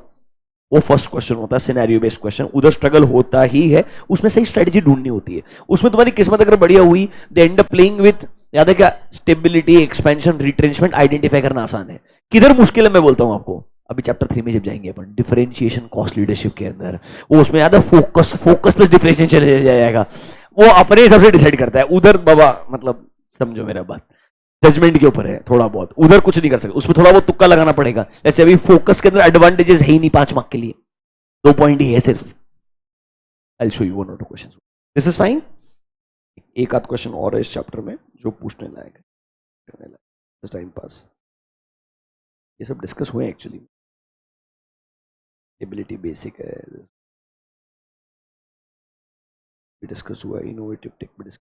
वो फर्स्ट क्वेश्चन होता है सिनेरियो बेस्ड क्वेश्चन, उधर स्ट्रगल होता ही है, उसमें सही स्ट्रेटजी ढूंढनी होती है। उसमें तुम्हारी किस्मत अगर बढ़िया हुई, दे एंड अप प्लेइंग विथ, याद है क्या, स्टेबिलिटी, एक्सपेंशन, रिट्रेंचमेंट आइडेंटिफाई करना आसान है। किधर मुश्किल है मैं बोलता हूं आपको, अभी चैप्टर 3 में जब जाएंगे अपन डिफरेंशिएशन कॉस्ट लीडरशिप के अंदर, वो उसमें याद है फोकस प्लस डिफरेंशिएशन जाएगा, वो अपने हिसाब से डिसाइड करता है। उधर बाबा मतलब समझो मेरा बात, जजमेंट के ऊपर है थोड़ा बहुत, उधर कुछ नहीं कर सकते, उसमें थोड़ा बहुत तुक्का लगाना पड़ेगा। जैसे अभी फोकस के अंदर एडवांटेजेस है ही नहीं 5 मार्क के लिए, 2 पॉइंट ही है सिर्फ। I will show you 1 or 2 questions, this is fine. एक आध क्वेश्चन और है इस चैप्टर में जो पूछने लायक है, करने लायक, टाइम पास, ये सब डिस्कस हुए एक्चुअली। एबिलिटी बेसिक है, डिस्कस हुआ, इनोवेटिव टेक भी डिस्कस।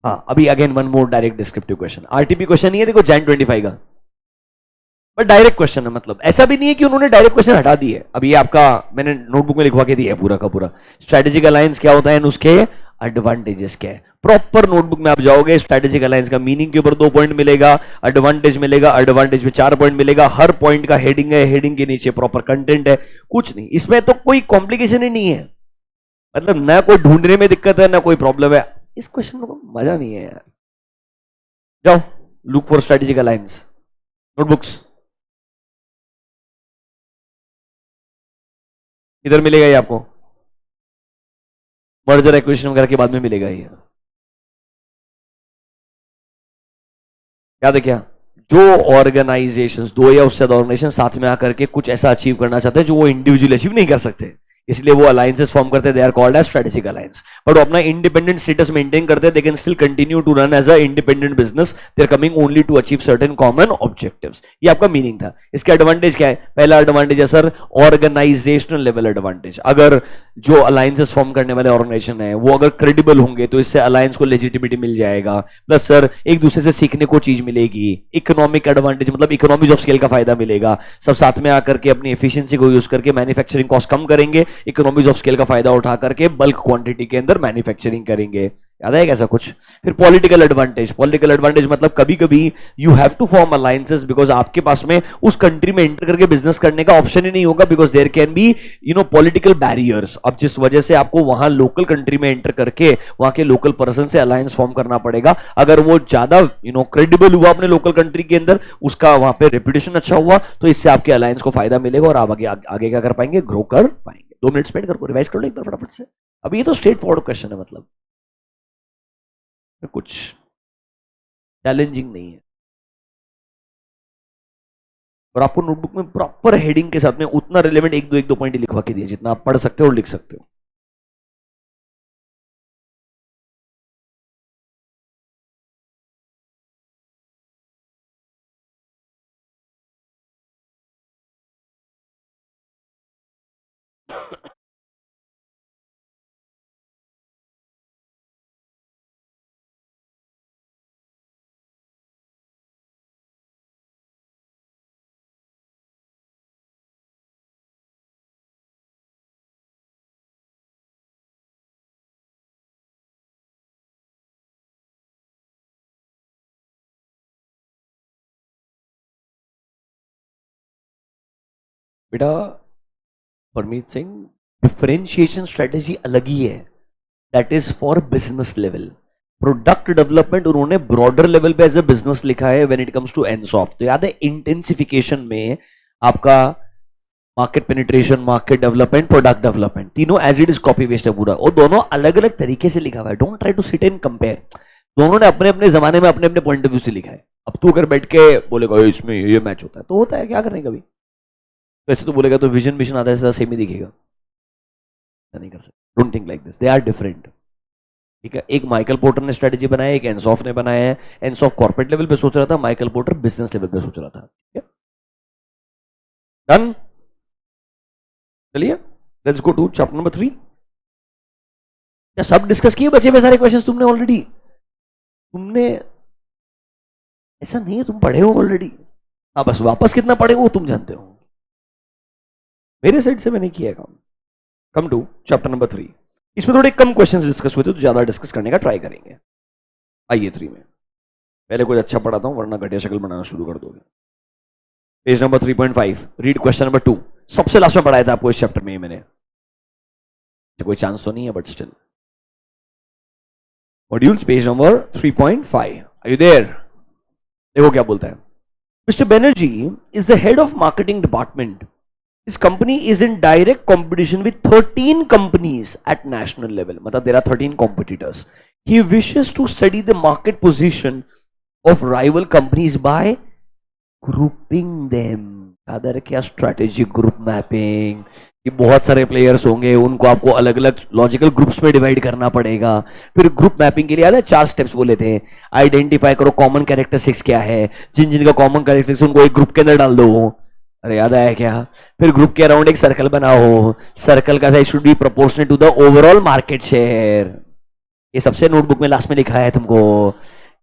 हाँ, अभी again one more direct descriptive question, RTP question नहीं है देखो जैन 25 का, बट डायरेक्ट क्वेश्चन है, मतलब ऐसा भी नहीं है कि उन्होंने डायरेक्ट क्वेश्चन हटा दिए। अब ये आपका मैंने नोटबुक में लिखवा के दिया है पूरा का पूरा, स्ट्रेटेजिक अलायंस क्या होता है, उसके एडवांटेजेस क्या है, प्रॉपर नोटबुक में आप जाओगे, स्ट्रेटेजिक अलायंस का मीनिंग के ऊपर 2 पॉइंट मिलेगा, एडवांटेज मिलेगा, एडवांटेज में 4 पॉइंट मिलेगा, हर पॉइंट का हेडिंग है, हेडिंग के नीचे प्रॉपर कंटेंट है, कुछ नहीं इसमें तो कोई कॉम्प्लिकेशन ही नहीं है, मतलब ना कोई ढूंढने में दिक्कत है ना कोई प्रॉब्लम है। इस क्वेश्चन में को मजा नहीं है यार। जाओ look for strategic alliance, notebooks इधर मिलेगा ये आपको, मर्जर एक्विजिशन वगैरह के बाद में मिलेगा ये। याद है क्या, जो ऑर्गेनाइजेशंस, 2 या उससे ज्यादा ऑर्गेनाइजेशन साथ में आकर के कुछ ऐसा अचीव करना चाहते हैं जो वो इंडिविजुअल अचीव नहीं कर सकते, इसलिए वो अलायंसेस फॉर्म करते हैं, they are called as strategic alliance. But वो अपना इंडिपेंडेंट स्टेटस मेंटेन करते हैं, they can still continue to run as a independent business, they are coming only to achieve certain common objectives. ये आपका meaning था। इसका एडवांटेज क्या है, पहला एडवांटेज है सर ऑर्गेनाइजेशनल लेवल एडवांटेज, अगर जो अलायंसेस फॉर्म करने वाले ऑर्गेनाइजेशन है वो अगर क्रेडिबल होंगे तो इससे अलायंस को लेजिटिमिटी मिल जाएगा, प्लस सर एक दूसरे से सीखने को चीज मिलेगी, इकोनॉमिक एडवांटेज मतलब इकोनॉमीज ऑफ स्केल का फायदा मिलेगा, सब साथ में आकर के अपनी एफिशिएंसी को यूज करके मैन्युफैक्चरिंग कॉस्ट कम करेंगे, इकोनॉमीज ऑफ स्केल का फायदा उठा करके बल्क क्वांटिटी के अंदर मैन्युफैक्चरिंग करेंगे। याद है ऐसा कुछ। फिर पॉलिटिकल एडवांटेज, पॉलिटिकल एडवांटेज मतलब कभी कभी you have to form alliances because आपके पास में उस कंट्री में एंटर करके बिजनेस करने का ऑप्शन ही नहीं होगा, because there can be political barriers. अब जिस वजह से आपको वहां लोकल कंट्री में एंटर करके वहां के लोकल पर्सन से अलायंस फॉर्म करना पड़ेगा। अगर वो ज्यादा क्रेडिबल हुआ अपने लोकल कंट्री के अंदर, उसका वहां पे रेपुटेशन अच्छा हुआ, तो इससे आपके अलायंस को फायदा मिलेगा और आप आगे क्या कर पाएंगे, ग्रो कर पाएंगे। 2 मिनट स्पेंड करो, रिवाइज कर लो एक बार फटाफट से। अब ये तो स्ट्रेट फॉरवर्ड क्वेश्चन है, मतलब कुछ चैलेंजिंग नहीं है, और आपको नोटबुक में प्रॉपर हेडिंग के साथ में उतना रिलेवेंट एक दो पॉइंट लिखवा के दिए जितना आप पढ़ सकते हो और लिख सकते हो। बेटा परमीत सिंह, डिफरेंशिएशन स्ट्रेटेजी अलग ही है, that is for business level. Product development उन्होंने ब्रॉडर लेवल पे एज ए बिजनेस लिखा है when it comes to Ansoff. तो याद है इंटेंसिफिकेशन में आपका market penetration, market development, product development, तीनों as it is copy paste है पूरा, और दोनों अलग अलग तरीके से लिखा हुआ है। Don't try to sit and compare, दोनों ने अपने अपने जमाने में अपने अपने पॉइंट ऑफ व्यू से लिखा है। अब तू अगर बैठ के बोलेगा इसमें ये मैच होता है तो होता है, क्या करने कभी, वैसे तो बोलेगा तो विजन मिशन आधा से सेम ही दिखेगा, नहीं कर सकते। Don't think like this, they are different. ठीक है, एक माइकल पोर्टर ने स्ट्रेटेजी बनाया, एक एनसॉफ ने बनाया है। एनसॉफ कॉर्पोरेट लेवल पे सोच रहा था, माइकल पोर्टर बिजनेस लेवल पे सोच रहा था। ठीक है, डन। चलिए let's go to chapter number 3। क्या सब डिस्कस किए बचे हुए सारे क्वेश्चंस तुमने ऑलरेडी? तुमने ऐसा नहीं है, तुम पढ़े हो ऑलरेडी। हाँ, बस वापस कितना पढ़े वो तुम जानते हो, मेरे साइड से मैंने किया काम। Come to chapter number 3। इसमें थोड़े कम क्वेश्चंस डिस्कस हुए थे तो ज्यादा डिस्कस करने का ट्राई करेंगे। आइए 3 में पहले कुछ अच्छा पढ़ाता हूं, वरना घटिया शक्ल बनाना शुरू कर दोगे। Page number 3.5, read question number 2। सबसे लास्ट में पढ़ाया था आपको इस चैप्टर में मैंने, कोई चांस तो नहीं है but still. Modules page number 3.5, are you there? देखो क्या बोलता है। Mister Banerjee is the head of marketing department. His company is in direct competition with 13 companies at national level. मतलब there are 13 competitors. He wishes to study the market position of rival companies by grouping them. याद है क्या? Strategic group mapping, कि बहुत सारे players होंगे, उनको आपको अलग अलग लॉजिकल ग्रुप्स में डिवाइड करना पड़ेगा। फिर ग्रुप मैपिंग के लिए याद है 4 स्टेप्स बोले थे। आइडेंटिफाई करो कॉमन कैरेक्टरिस्टिक्स क्या है, जिन जिनका कॉमन कैरेक्टरिस्टिक्स उनको एक ग्रुप के अंदर डाल दो। अरे याद आया क्या? फिर ग्रुप के अराउंड एक सर्कल बनाओ, सर्कल का size should be proportional to the overall market share. ये सबसे नोटबुक में लास्ट में लिखा है तुमको।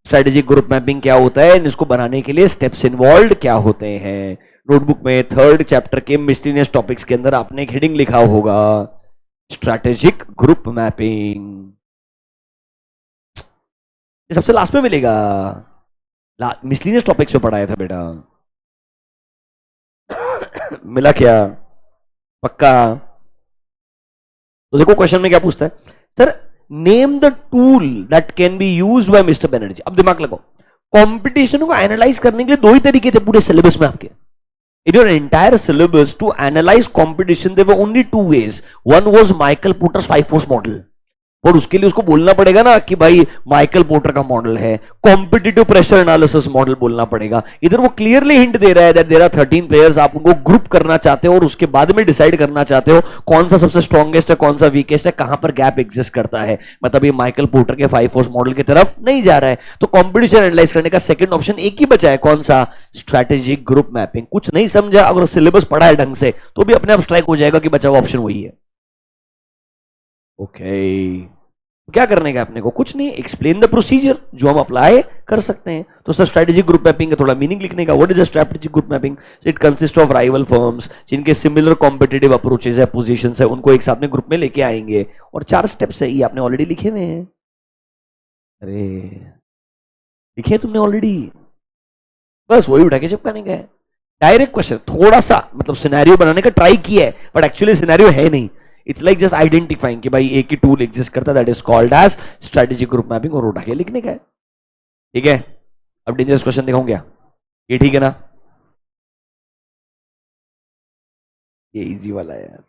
स्ट्रेटेजिक ग्रुप मैपिंग क्या होता है, इसको बनाने के लिए स्टेप्स इन्वॉल्व क्या होते हैं। नोटबुक में 3rd चैप्टर के मिसलिनियस टॉपिक्स के अंदर आपने एक हेडिंग लिखा होगा, स्ट्रेटेजिक ग्रुप मैपिंग। ये सबसे लास्ट में मिलेगा, मिसलिनियस टॉपिक्स में पढ़ाया था बेटा। मिला क्या? पक्का? तो देखो क्वेश्चन में क्या पूछता है sir, name the tool that can be used by mister Banerjee. अब दिमाग लगाओ, कंपटीशन को एनालाइज करने के लिए 2 ही तरीके थे पूरे सिलेबस में आपके। In your entire syllabus to analyze competition, there were only 2 ways. One was Michael Porter's 5 force model. और उसके लिए उसको बोलना पड़ेगा ना कि भाई माइकल पोर्टर का मॉडल है। कॉम्पिटिटिव प्रेशर एनालिसिस मॉडल बोलना पड़ेगा। इधर वो क्लियरली हिंट दे रहा है दैट देयर आर 13 प्लेयर्स, आप उनको ग्रुप करना चाहते हो और उसके बाद में डिसाइड करना चाहते हो कौन सा सबसे स्ट्रॉन्गेस्ट है, कौन सा वीकेस्ट है, कहां पर गैप एग्जिस्ट करता है। मतलब ये माइकल पोर्टर के 5 फोर्स मॉडल की तरफ नहीं जा रहा है। तो कॉम्पिटिशन एनालाइज करने का सेकंड ऑप्शन एक ही बचा है, कौन सा? Strategic group mapping. कुछ नहीं समझा, अगर सिलेबस पढ़ा है ढंग से तो भी अपने आप स्ट्राइक हो जाएगा कि बचा हुआ ऑप्शन वही है। ओके, क्या करने का अपने को? कुछ नहीं, एक्सप्लेन द प्रोसीजर जो हम अप्लाई कर सकते हैं। तो सर स्ट्रेटेजिक ग्रुप मैपिंग का थोड़ा मीनिंग लिखने का। What is a strategic group mapping? It consist of rival firms जिनके सिमिलर कॉम्पिटिटिव अप्रोचेस है, पोजीशंस है, उनको एक साथ में ग्रुप में लेके आएंगे और 4 स्टेप्स है, ये आपने ऑलरेडी लिखे हुए हैं। अरे लिखे तुमने ऑलरेडी, बस वही उठा के चिपकाने का है। डायरेक्ट क्वेश्चन, थोड़ा सा मतलब सिनेरियो बनाने का ट्राई किया है बट एक्चुअली सिनेरियो है नहीं। इट्स लाइक जस्ट आइडेंटिफाइंग कि भाई एक ही टूल एग्जिस्ट करता है that is called as strategic group mapping, और उठा के लिखने का है। ठीक है, अब डेंजरस क्वेश्चन दिखाऊं क्या? ये ठीक है ना? ये इजी वाला है यार,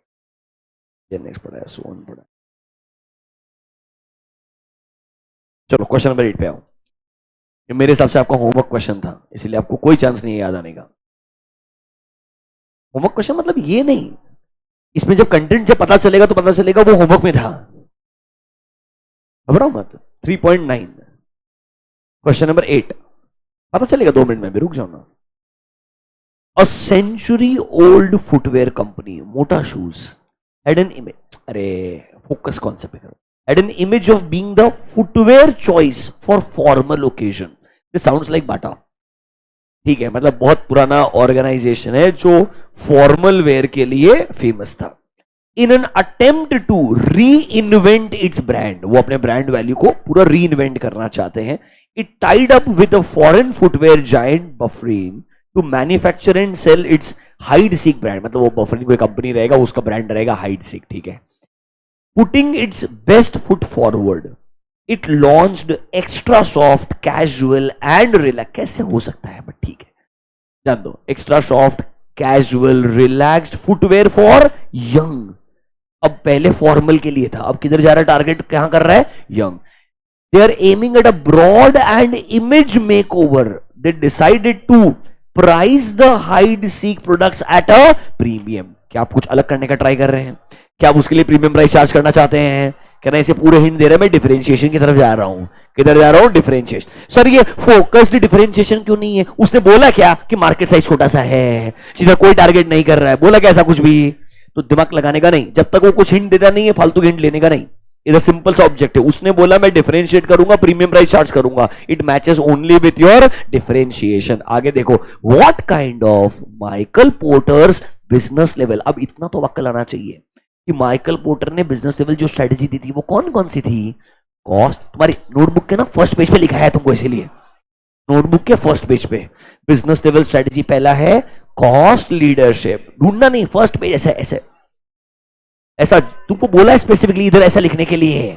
ये नेक्स्ट पढ़ा है, सोन पढ़ा। चलो क्वेश्चन नंबर 8 पे आओ। ये मेरे हिसाब से आपका होमवर्क क्वेश्चन था, इसलिए आपको कोई चांस नहीं है याद आने का। होमवर्क क्वेश्चन मतलब ये नहीं, इसमें जब कंटेंट जब पता चलेगा तो पता चलेगा वो होमवर्क में था। घबराओ मत। 3.9 क्वेश्चन नंबर 8 पता चलेगा 2 मिनट में भी, रुक जाओ ना। A century old footwear company, मोटा शूज, had an image, अरे फोकस कॉन्सेप्ट पे करो, had an image of being the footwear choice for formal occasion. This sounds like बाटा। ठीक है, मतलब बहुत पुराना ऑर्गेनाइजेशन है जो फॉर्मल वेयर के लिए फेमस था। In an attempt to reinvent its brand, वो अपने ब्रांड वैल्यू को पूरा री इन्वेंट करना चाहते हैं। It tied up with a foreign footwear giant बफरीन to manufacture and sell its hide seek brand, मतलब वो बफरीन कोई कंपनी रहेगा, उसका ब्रांड रहेगा हाइड सीक। ठीक है, putting it's best foot forward, it launched extra soft casual and relax. कैसे हो सकता है, बट ठीक है, जान दो। Extra soft casual relaxed footwear for young. अब पहले फॉर्मल के लिए था, अब किधर जा रहा है? टारगेट कहां कर रहा है? Young. They are aiming at a broad and image makeover. They decided to price the hide seek products at a premium. क्या आप कुछ अलग करने का ट्राई कर रहे हैं? क्या आप उसके लिए प्रीमियम प्राइस चार्ज करना चाहते हैं? कहना इसे पूरे हिंट दे रहे हैं, मैं डिफरेंशिएशन की तरफ जा रहा हूं। किधर जा रहा हूं? डिफरेंशिएशन। सर ये फोकस्ड डिफरेंशिएशन क्यों नहीं है? उसने बोला क्या कि मार्केट साइज छोटा सा है, सीधा कोई टारगेट नहीं कर रहा है, बोला क्या ऐसा कुछ भी? तो दिमाग लगाने का नहीं, जब तक वो कुछ हिंट देता नहीं है फालतू हिंट लेने का नहीं। इधर सिंपल सा ऑब्जेक्ट है, उसने बोला मैं डिफरेंशिएट करूंगा, प्रीमियम प्राइस चार्ज करूंगा, it matches only with your differentiation. आगे देखो, what kind of Michael porters business level. अब इतना तो वक्त लाना चाहिए कि माइकल पोर्टर ने बिजनेस लेवल जो स्ट्रेटेजी दी थी वो कौन कौन सी थी? कॉस्ट, तुम्हारी नोटबुक के ना फर्स्ट पेज पे लिखा है तुमको, इसीलिए नोटबुक के फर्स्ट पेज पे बिजनेस लेवल स्ट्रेटेजी पहला है कॉस्ट लीडरशिप। ढूंढना नहीं, फर्स्ट पेज ऐसे ऐसे ऐसा तुमको बोला है स्पेसिफिकली इधर ऐसा लिखने के लिए।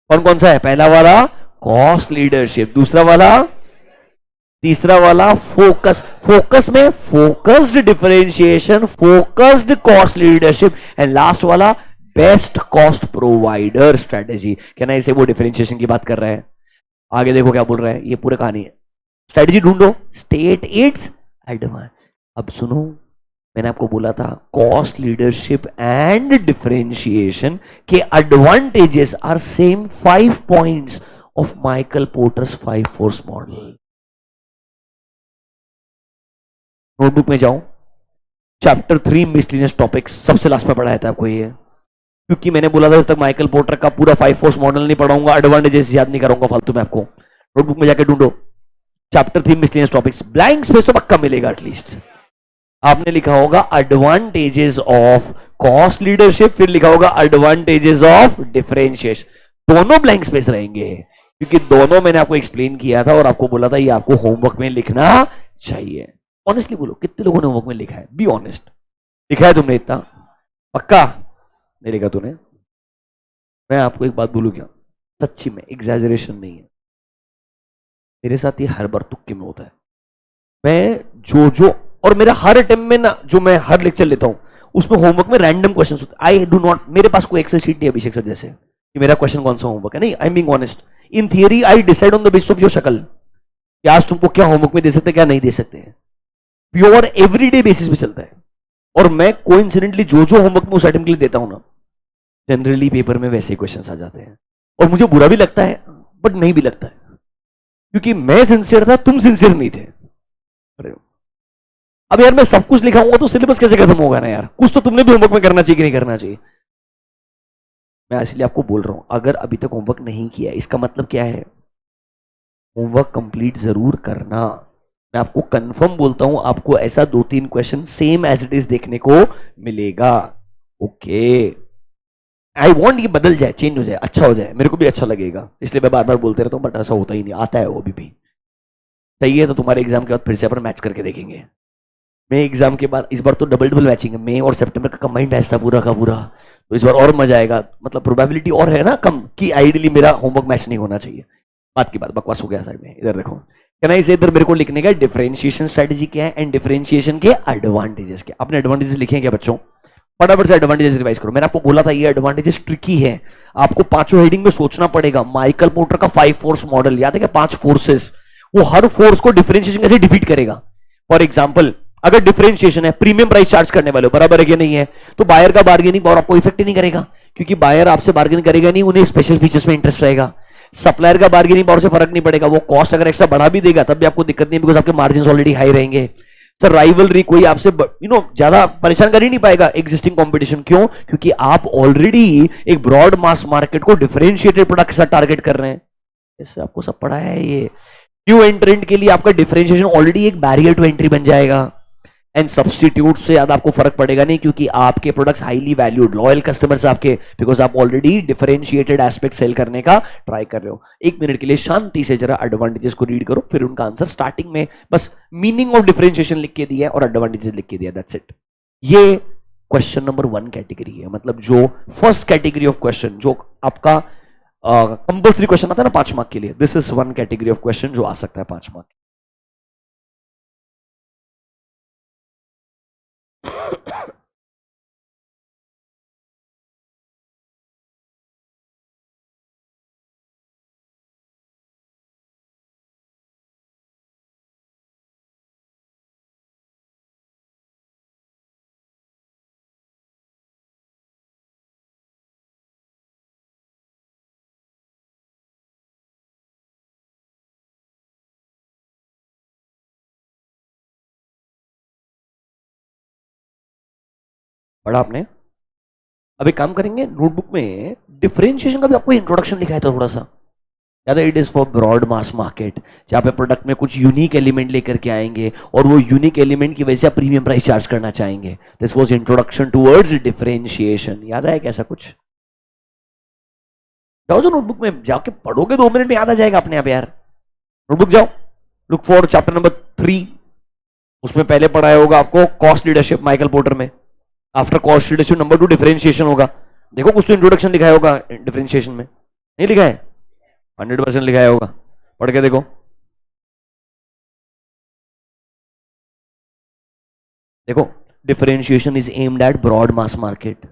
कौन कौन सा है? पहला वाला कॉस्ट लीडरशिप, दूसरा वाला, तीसरा वाला फोकस। फोकस में focused differentiation, focused cost leadership, and last वाला बेस्ट कॉस्ट प्रोवाइडर स्ट्रेटेजी। कहना इसे वो डिफरेंशिएशन की बात कर रहा है। आगे देखो क्या बोल रहा है, ये पूरी कहानी है। स्ट्रेटेजी ढूंढो, स्टेट इट्स एडवांस। अब सुनो, मैंने आपको बोला था कॉस्ट लीडरशिप एंड डिफरेंशिएशन के advantages are same 5 points of Michael Porter's 5 force model. Notebook में जाओ, चैप्टर 3 मिसलिनियस टॉपिक्स, सबसे लास्ट में पढ़ाया था आपको ये, क्योंकि मैंने बोला था जब तक माइकल पोर्टर का पूरा 5 फोर्स मॉडल नहीं पढ़ाऊंगा एडवांटेजेस याद नहीं कराऊंगा फालतू में आपको। नोटबुक में जाके ढूंढो chapter 3 miscellaneous topics, blank space तो पक्का मिलेगा एटलीस्ट। आपने लिखा होगा एडवांटेजेस ऑफ कॉस्ट लीडरशिप, फिर लिखा होगा एडवांटेजेस ऑफ डिफरेंशिएशन, दोनों ब्लैंक स्पेस रहेंगे क्योंकि दोनों मैंने आपको एक्सप्लेन किया था और आपको बोला था ये आपको होमवर्क में लिखना चाहिए। ऑनेस्टली बोलो कितने लोगों ने होमवर्क में लिखा है, बी ऑनेस्ट, लिखा है तुमने इतना? पक्का नहीं लिखा तूने? मैं आपको एक बात बोलूं क्या, सच्ची में एग्जैजरेशन नहीं है, मेरे साथ ये हर बार तुक्के में होता है। मैं जो और मेरा हर अटेम्प्ट में ना, जो मैं हर लेक्चर लेता हूं उसमें होमवर्क में रैंडम क्वेश्चंस होते हैं। आई डू नॉट, मेरे पास कोई एक्सेल शीट नहीं है अभिषेक सर जैसे कि मेरा क्वेश्चन कौन सा होमवर्क है, नहीं, I am being honest. In theory I decide on the basis of your शक्ल कि आज तुमको क्या होमवर्क में दे सकते हैं क्या नहीं दे सकते हैं, प्योर एवरीडे बेसिस पे चलता है। और मैं कोइंसिडेंटली जो होमवर्क में उस आइटम के लिए देता हूं ना, जनरली पेपर में वैसे ही क्वेश्चन आ जाते हैं और मुझे बुरा भी लगता है बट नहीं भी लगता है, क्योंकि मैं सिंसियर था, तुम सिंसियर नहीं थे। अब यार मैं सब कुछ लिखाऊंगा तो सिलेबस कैसे खत्म होगा ना यार, कुछ तो तुमने भी होमवर्क में करना चाहिए कि नहीं करना चाहिए। मैं इसलिए आपको बोल रहा हूं अगर अभी तक होमवर्क नहीं किया इसका मतलब क्या है, होमवर्क कंप्लीट जरूर करना। मैं आपको कंफर्म बोलता हूं आपको ऐसा 2-3 question same as it is देखने को मिलेगा। ओके, आई वॉन्ट ये बदल जाए, चेंज हो जाए, अच्छा हो जाए, मेरे को भी अच्छा लगेगा, इसलिए मैं बार बार बोलते रहता हूँ बट ऐसा होता ही नहीं, आता है वो अभी भी। सही है, तो तुम्हारे एग्जाम के बाद फिर से अपन मैच करके देखेंगे। मई एग्जाम के बाद इस बार तो डबल मैचिंग है, मई और सितंबर का कंबाइंड टेस्ट था पूरा का पूरा, तो इस बार और मजा आएगा, मतलब प्रोबेबिलिटी और है ना कम कि आइडियली मेरा होमवर्क मैच नहीं होना चाहिए। बात की बात, बकवास हो गया साइड में, इधर देखो, कहना इसे इधर मेरे को लिखने का डिफरेंशिएशन स्ट्रेटजी क्या है एंड डिफरेंशिएशन के एडवांटेजेस क्या। अपने एडवांटेजेस लिखे क्या बच्चों, फटाफट से एडवांटेजेस रिवाइज करो। मैंने आपको बोला था ये एडवांटेजेस ट्रिकी है, आपको पांचों हेडिंग में सोचना पड़ेगा। माइकल पोर्टर का 5 फोर्स मॉडल याद है क्या, 5 फोर्सेस, वो हर फोर्स को डिफरेंशिएशन कैसे डिफीट करेगा। फॉर एग्जाम्पल अगर डिफरेंशिएशन है, प्रीमियम प्राइस चार्ज करने वाले हो, बराबर है कि नहीं है, तो बायर का बार्गेनिंग पावर आपको इफेक्ट ही नहीं करेगा क्योंकि बायर आपसे बार्गेनिंग करेगा नहीं, उन्हें स्पेशल फीचर्स में इंटरेस्ट रहेगा। सप्लायर का बार्गेनिंग पावर से फर्क नहीं पड़ेगा, वो कॉस्ट अगर एक्स्ट्रा बढ़ा भी देगा तब भी आपको दिक्कत नहीं, बिकॉज आपके मार्जिन ऑलरेडी हाई रहेंगे। सर राइवलरी, कोई आपसे ज्यादा परेशान कर ही नहीं पाएगा एग्जिस्टिंग कंपटीशन, क्यों? क्योंकि आप ऑलरेडी एक ब्रॉड मास मार्केट को डिफरेंशिएटेड प्रोडक्ट के साथ टारगेट कर रहे हैं। इससे आपको सब पढ़ा है ये। न्यू एंट्रेंट के लिए आपका डिफरेंशिएशन ऑलरेडी एक बैरियर टू एंट्री बन जाएगा एंड सब्स्टिट्यूट से ज्यादा आपको फर्क पड़ेगा नहीं क्योंकि आपके products highly valued, loyal customers आपके, बिकॉज आप ऑलरेडी डिफरेंशिएटेड एस्पेक्ट सेल करने का ट्राई कर रहे हो। 1 मिनट के लिए शांति से जरा एडवांटेजेस को रीड करो, फिर उनका आंसर स्टार्टिंग में बस मीनिंग ऑफ डिफरेंशिएशन लिख के दिया है और एडवांटेजेस लिख के दिया, दैट्स इट। ये क्वेश्चन नंबर 1 कैटेगरी है, मतलब जो फर्स्ट कैटेगरी ऑफ क्वेश्चन जो आपका कंपल्सरी क्वेश्चन आता है ना 5 मार्क के लिए, this is 1 category of question जो आ सकता है 5 मार्क। पढ़ा आपने? अब एक काम करेंगे, नोटबुक में डिफरेंशिएशन का भी आपको इंट्रोडक्शन लिखा है थोड़ा सा, याद है? It is for broad mass market, जहाँ पे प्रोडक्ट में कुछ यूनिक एलिमेंट लेकर के आएंगे और वो यूनिक एलिमेंट की वजह से आप प्रीमियम प्राइस चार्ज करना चाहेंगे। This was introduction towards differentiation, याद आया कैसा कुछ? जाओ जो नोटबुक में जाके पढ़ोगे 2 मिनट में याद आ जाएगा अपने आप यार। नोटबुक जाओ, लुक फॉर चैप्टर नंबर 3, उसमें पहले पढ़ाया होगा आपको कॉस्ट लीडरशिप माइकल पोर्टर में, after cost leadership number 2 differentiation होगा। देखो कुछ तो इंट्रोडक्शन लिखा होगा डिफरेंशिएशन में, नहीं लिखा है? 100% लिखा होगा, पढ़ के देखो। देखो differentiation is aimed at broad mass market,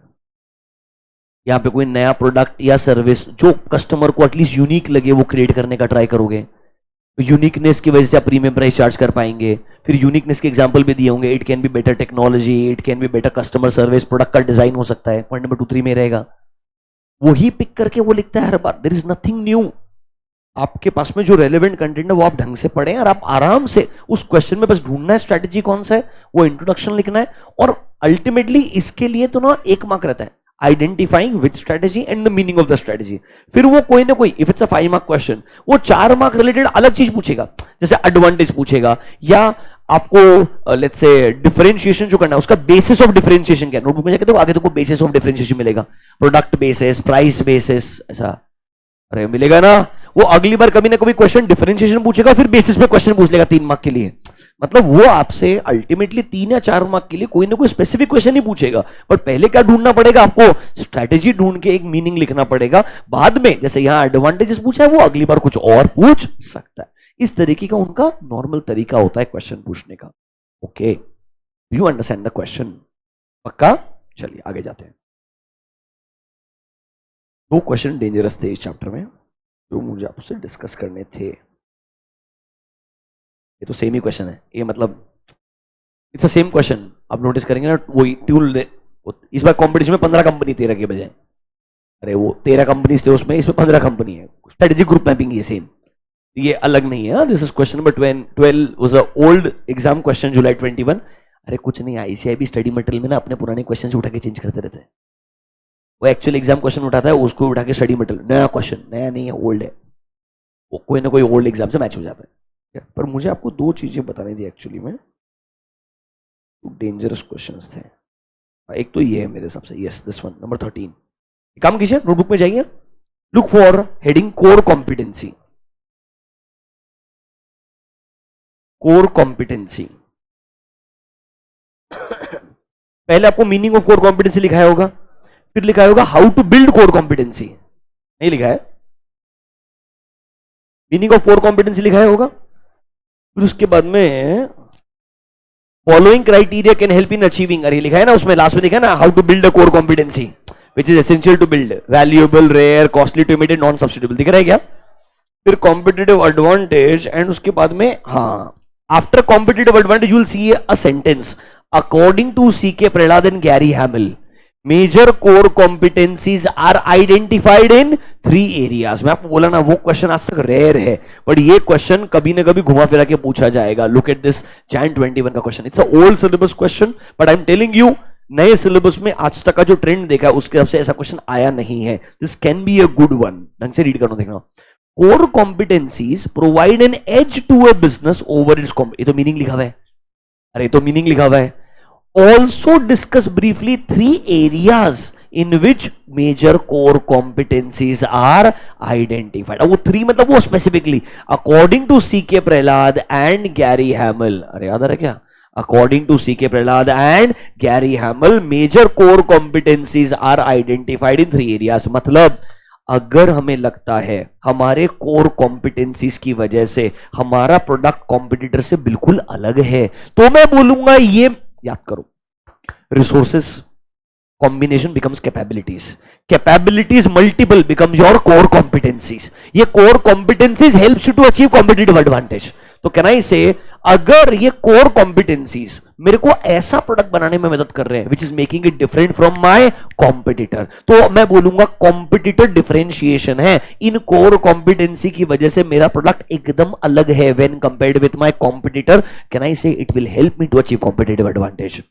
यहाँ पे कोई नया प्रोडक्ट या सर्विस जो कस्टमर को एटलीस्ट यूनिक लगे वो क्रिएट करने का ट्राई करोगे, तो यूनिकनेस की वजह से आप प्रीमियम प्राइस चार्ज कर पाएंगे, फिर यूनिकनेस के एग्जांपल भी दिए होंगे, it can be better technology, it can be better customer service, product का डिजाइन हो सकता है, पॉइंट नंबर 2-3 में रहेगा। वही पिक करके वो लिखता है हर बार, देयर इज नथिंग न्यू। आपके पास में जो रेलेवेंट कंटेंट है वो आप ढंग से पढ़ें और आप आराम से उस क्वेश्चन में बस ढूंढना है स्ट्रैटेजी कौन सा है, वो इंट्रोडक्शन लिखना है, और अल्टीमेटली इसके लिए तो ना 1 मार्क रहता है, identifying which strategy and the meaning of the strategy. फिर वो कोई ना कोई, if it's a 5 mark question, वो 4 मार्क रिलेटेड अलग चीज पूछेगा, जैसे एडवांटेज पूछेगा, या आपको लेट्स से डिफरेंशिएशन जो करना है उसका बेसिस ऑफ डिफरेंशिएशन क्या है, नोटबुक में जाके देखो, आगे तो बेसिस ऑफ डिफरेंशिएशन मिलेगा, प्रोडक्ट बेसिस, प्राइस बेसिस, ऐसा अरे मिलेगा ना। वो अगली बार कभी ना कभी क्वेश्चन डिफरेंशिएशन पूछेगा, फिर बेसिस पे क्वेश्चन पूछ लेगा 3 मार्क के लिए। मतलब वो आपसे अल्टीमेटली 3 या 4 मार्क के लिए कोई ना कोई स्पेसिफिक क्वेश्चन ही पूछेगा, पर पहले क्या ढूंढना पड़ेगा आपको, स्ट्रैटेजी ढूंढ के एक मीनिंग लिखना पड़ेगा। बाद में जैसे यहां एडवांटेजेस पूछा है, वो अगली बार कुछ और पूछ सकता है। इस तरीके का उनका नॉर्मल तरीका होता है क्वेश्चन पूछने का। Okay, you understand the question? पक्का? चलिए आगे जाते हैं। 2 क्वेश्चन डेंजरस थे इस चैप्टर में जो मुझे आपसे डिस्कस करने थे। ये तो सेम ही क्वेश्चन है, ये मतलब इट्स अ सेम क्वेश्चन। आप नोटिस करेंगे ना, वही ट्यूल, इस बार कॉम्पिटिशन में 15 कंपनी 13 के बजाय, अरे वो 13 कंपनी थे उसमें, इसमें 15 कंपनी है। स्ट्रेटेजिक ग्रुप मैपिंग ये सेम, ये अलग नहीं है। This is question number 12 was a old exam question, जुलाई 21। अरे कुछ नहीं, आईसीआईबी स्टडी मटेरियल में ना अपने पुराने क्वेश्चन उठा के चेंज करते रहते हैं। वो एक्चुअल एग्जाम क्वेश्चन उठाता है, उसको उठा के स्टडी मटेरियल, नया क्वेश्चन, नया नहीं है, ओल्ड है, वो कोई ना कोई ओल्ड एग्जाम से मैच हो जाता है। पर मुझे आपको 2 चीजें बतानी थी एक्चुअली में, 2 डेंजरस क्वेश्चंस थे। एक तो ये है मेरे हिसाब से, यस दिस वन नंबर 13। काम कीजिए, नोटबुक में जाइए, look for heading core competency. Core competency पहले आपको मीनिंग ऑफ कोर कॉम्पिटेंसी लिखाया होगा, फिर लिखा होगा how to build core competency, नहीं लिखा है? मीनिंग ऑफ कोर कॉम्पिटेंसी लिखा होगा, फिर उसके बाद में following criteria can help in achieving, अरे लिखा है ना उसमें, लास्ट में लिखा है ना, how to build a core competency which is essential to build, valuable, rare, costly to imitate, non substitutable, दिख रहा है क्या? फिर कॉम्पिटिटिव एडवांटेज, एंड उसके बाद में हाँ, after competitive advantage you will see a sentence, according to CK Prahalad and Gary Hamel, major core competencies are identified in 3 areas. मैं आपको बोला ना, वो क्वेश्चन आज तक रेयर है, बट ये क्वेश्चन कभी ना कभी घुमा फिरा के पूछा जाएगा। लुक एट दिस जैन 21 का question, it's a old syllabus question, but I am telling you, नए सिलेबस में आज तक का जो ट्रेंड देखा है उसके हिसाब से ऐसा क्वेश्चन आया नहीं है। This can be a good one, ढंग से रीड करना, देखना। Core competencies provide an edge to a business over its, ये तो मीनिंग लिखा हुआ है, अरे तो मीनिंग लिखा हुआ है। Also discuss briefly 3 areas in which major core competencies are identified. अब वो 3 मतलब वो specifically according to C.K. Prahlad and Gary Hamel, अरे याद आ रहा है क्या? According to C.K. Prahlad and Gary Hamel, major core competencies are identified in 3 areas. मतलब अगर हमें लगता है हमारे कोर कॉम्पिटेंसीज की वजह से हमारा प्रोडक्ट कॉम्पिटिटर से बिल्कुल अलग है, तो मैं बोलूंगा ये याद करो, resources combination becomes capabilities, capabilities multiple becomes your core competencies, ये core competencies helps you to achieve competitive advantage. तो कैन आई से, अगर ये कोर कॉम्पिटेंसीज मेरे को ऐसा प्रोडक्ट बनाने में मदद कर रहे हैं which is making it different from my competitor, तो मैं बोलूंगा कॉम्पिटिटर डिफरेंशिएशन है, इन कोर कॉम्पिटेंसी की वजह से मेरा प्रोडक्ट एकदम अलग है when compared with my competitor. Can I say it will help me to achieve competitive advantage.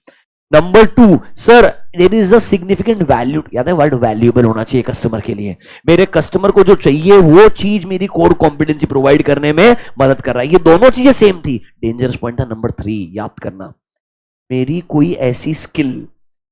Number 2, sir there is a significant value, याद है वर्ड वैल्यूएबल होना चाहिए कस्टमर के लिए, मेरे कस्टमर को जो चाहिए वो चीज मेरी कोर कॉम्पिटेंसी प्रोवाइड करने में मदद कर रहा है। ये दोनों चीजें सेम थी। डेंजरस पॉइंट था नंबर 3, याद करना, मेरी कोई ऐसी स्किल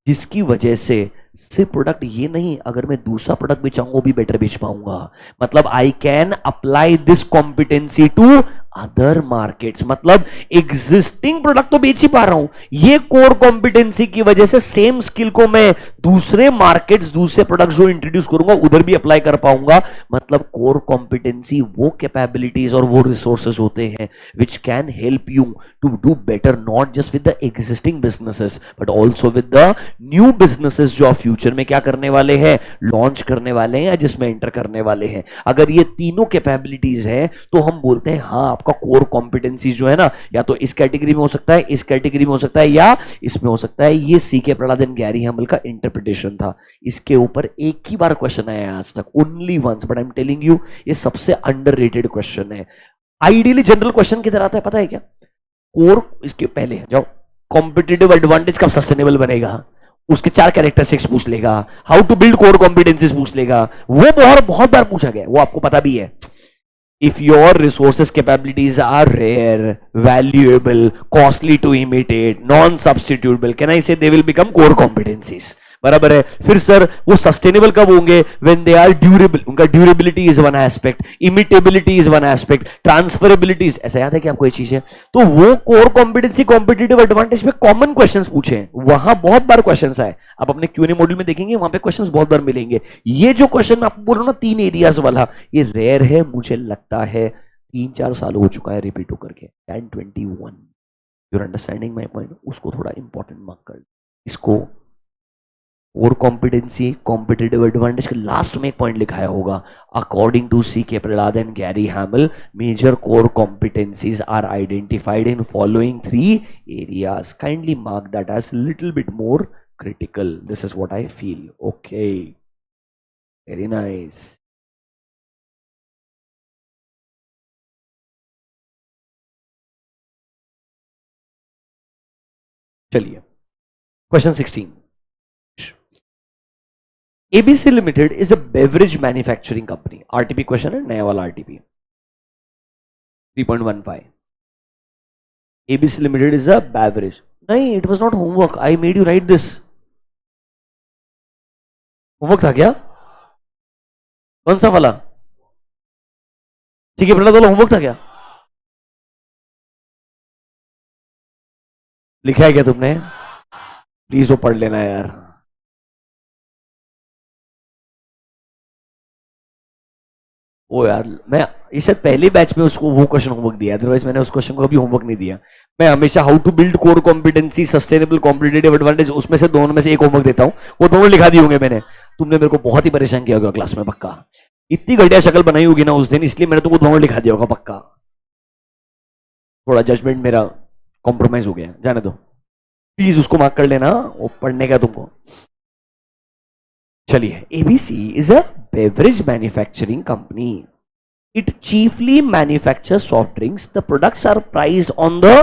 जिसकी वजह से सिर्फ प्रोडक्ट ये नहीं, अगर मैं दूसरा प्रोडक्ट बेचाऊंगा वो भी बेटर बेच पाऊंगा। मतलब I can apply this competency to other markets, मतलब एग्जिस्टिंग प्रोडक्ट तो बेच ही पा रहा हूं, ये कोर कॉम्पिटेंसी की वजह से सेम स्किल को मैं दूसरे मार्केट्स, दूसरे प्रोडक्ट जो इंट्रोड्यूस करूंगा उधर भी अप्लाई कर पाऊंगा। मतलब कोर कॉम्पिटेंसी वो कैपेबिलिटीज और वो रिसोर्सेज होते हैं which can help you to do better, not just with the existing businesses but also with the new businesses जो आप फ्यूचर में क्या करने वाले हैं, लॉन्च करने वाले हैं, या जिसमें एंटर करने वाले हैं। अगर ये तीनों कैपेबिलिटीज है तो हम बोलते हैं हाँ आपका कोर कॉम्पिटेंसीज जो है ना, या तो इस कैटेगरी में हो सकता है, इस कैटेगरी में हो सकता है, या इसमें हो सकता है। ये CK Prahalad and Gary Hamel का इंटरप्रिटेशन था। इसके ऊपर एक ही बार क्वेश्चन आया है आज तक, only once, but I am telling you ये सबसे अंडररेटेड क्वेश्चन है। आइडियली जनरल क्वेश्चन किधर आता है पता है क्या? कोर, इसके पहले जाओ, कॉम्पिटिटिव एडवांटेज कब सस्टेनेबल बनेगा, उसके 4 कैरेक्टरिस्टिक्स पूछ लेगा, how to build core competencies पूछ लेगा, वो बहुत बहुत बार पूछा गया, वो आपको पता भी है। If your resources capabilities are rare, valuable, costly to imitate, non-substitutable, can I say they will become core competencies? बराबर है। फिर सर वो सस्टेनेबल कब होंगे? व्हेन दे आर ड्यूरेबल, उनका durability is one aspect, imitability is one aspect, transferability, ऐसा याद है कि आपको ये चीज है? तो वो कोर कॉम्पिटेंसी कॉम्पिटिटिव एडवांटेज में कॉमन क्वेश्चंस पूछे हैं, वहां बहुत बार क्वेश्चंस आए। आप अपने क्यूएनए मॉड्यूल में देखेंगे, वहां पे क्वेश्चंस बहुत बार मिलेंगे। ये जो क्वेश्चन मैं आपको बोल रहा हूं ना 3 एरियाज वाला, ये रेयर है, मुझे लगता है 3-4 साल हो चुका है रिपीट होकर के। 10-21, यूर अंडरस्टैंडिंग माई पॉइंट? उसको थोड़ा इंपॉर्टेंट मार्क कर, इसको कोर कॉम्पिटेंसी कॉम्पिटिटिव एडवांटेज के लास्ट में एक पॉइंट लिखाया होगा, according to CK Prahalad and Gary Hamel major core competencies are identified in following 3 areas. Kindly mark that as little bit more critical. This is what I feel. Okay, very nice. चलिए question 16। ABC limited is a beverage manufacturing company. RTP question है, नया वाला RTP 3.15। ABC limited is a beverage, नहीं it was not homework, I made you write this. Homework था क्या? कौन सा वाला? ठीक है प्रहलाद वाला होमवर्क था क्या? लिखा है क्या तुमने? प्लीज वो पढ़ लेना यार। ओ यार, मैं ये शायद पहले बैच में उसको वो क्वेश्चन होमवर्क दिया, अदरवाइज मैंने उस क्वेश्चन को कभी होमवर्क नहीं दिया। मैं हमेशा how to build core competency sustainable competitive advantage, उसमें से दोनों में से एक होमवर्क देता हूं, वो दोनों लिखा दिए होंगे मैंने। तुमने मेरे को बहुत ही परेशान किया होगा क्लास में पक्का, इतनी घटिया शक्ल बनाई होगी ना उस दिन, इसलिए मैंने तुमको दोनों लिखा दिया होगा पक्का। थोड़ा जजमेंट मेरा कॉम्प्रोमाइज हो गया, जाने दो, प्लीज उसको मार्क कर लेना, वो पढ़ने का तुमको। चलिए, ABC is a beverage manufacturing company. It chiefly manufactures soft drinks. The products are priced on the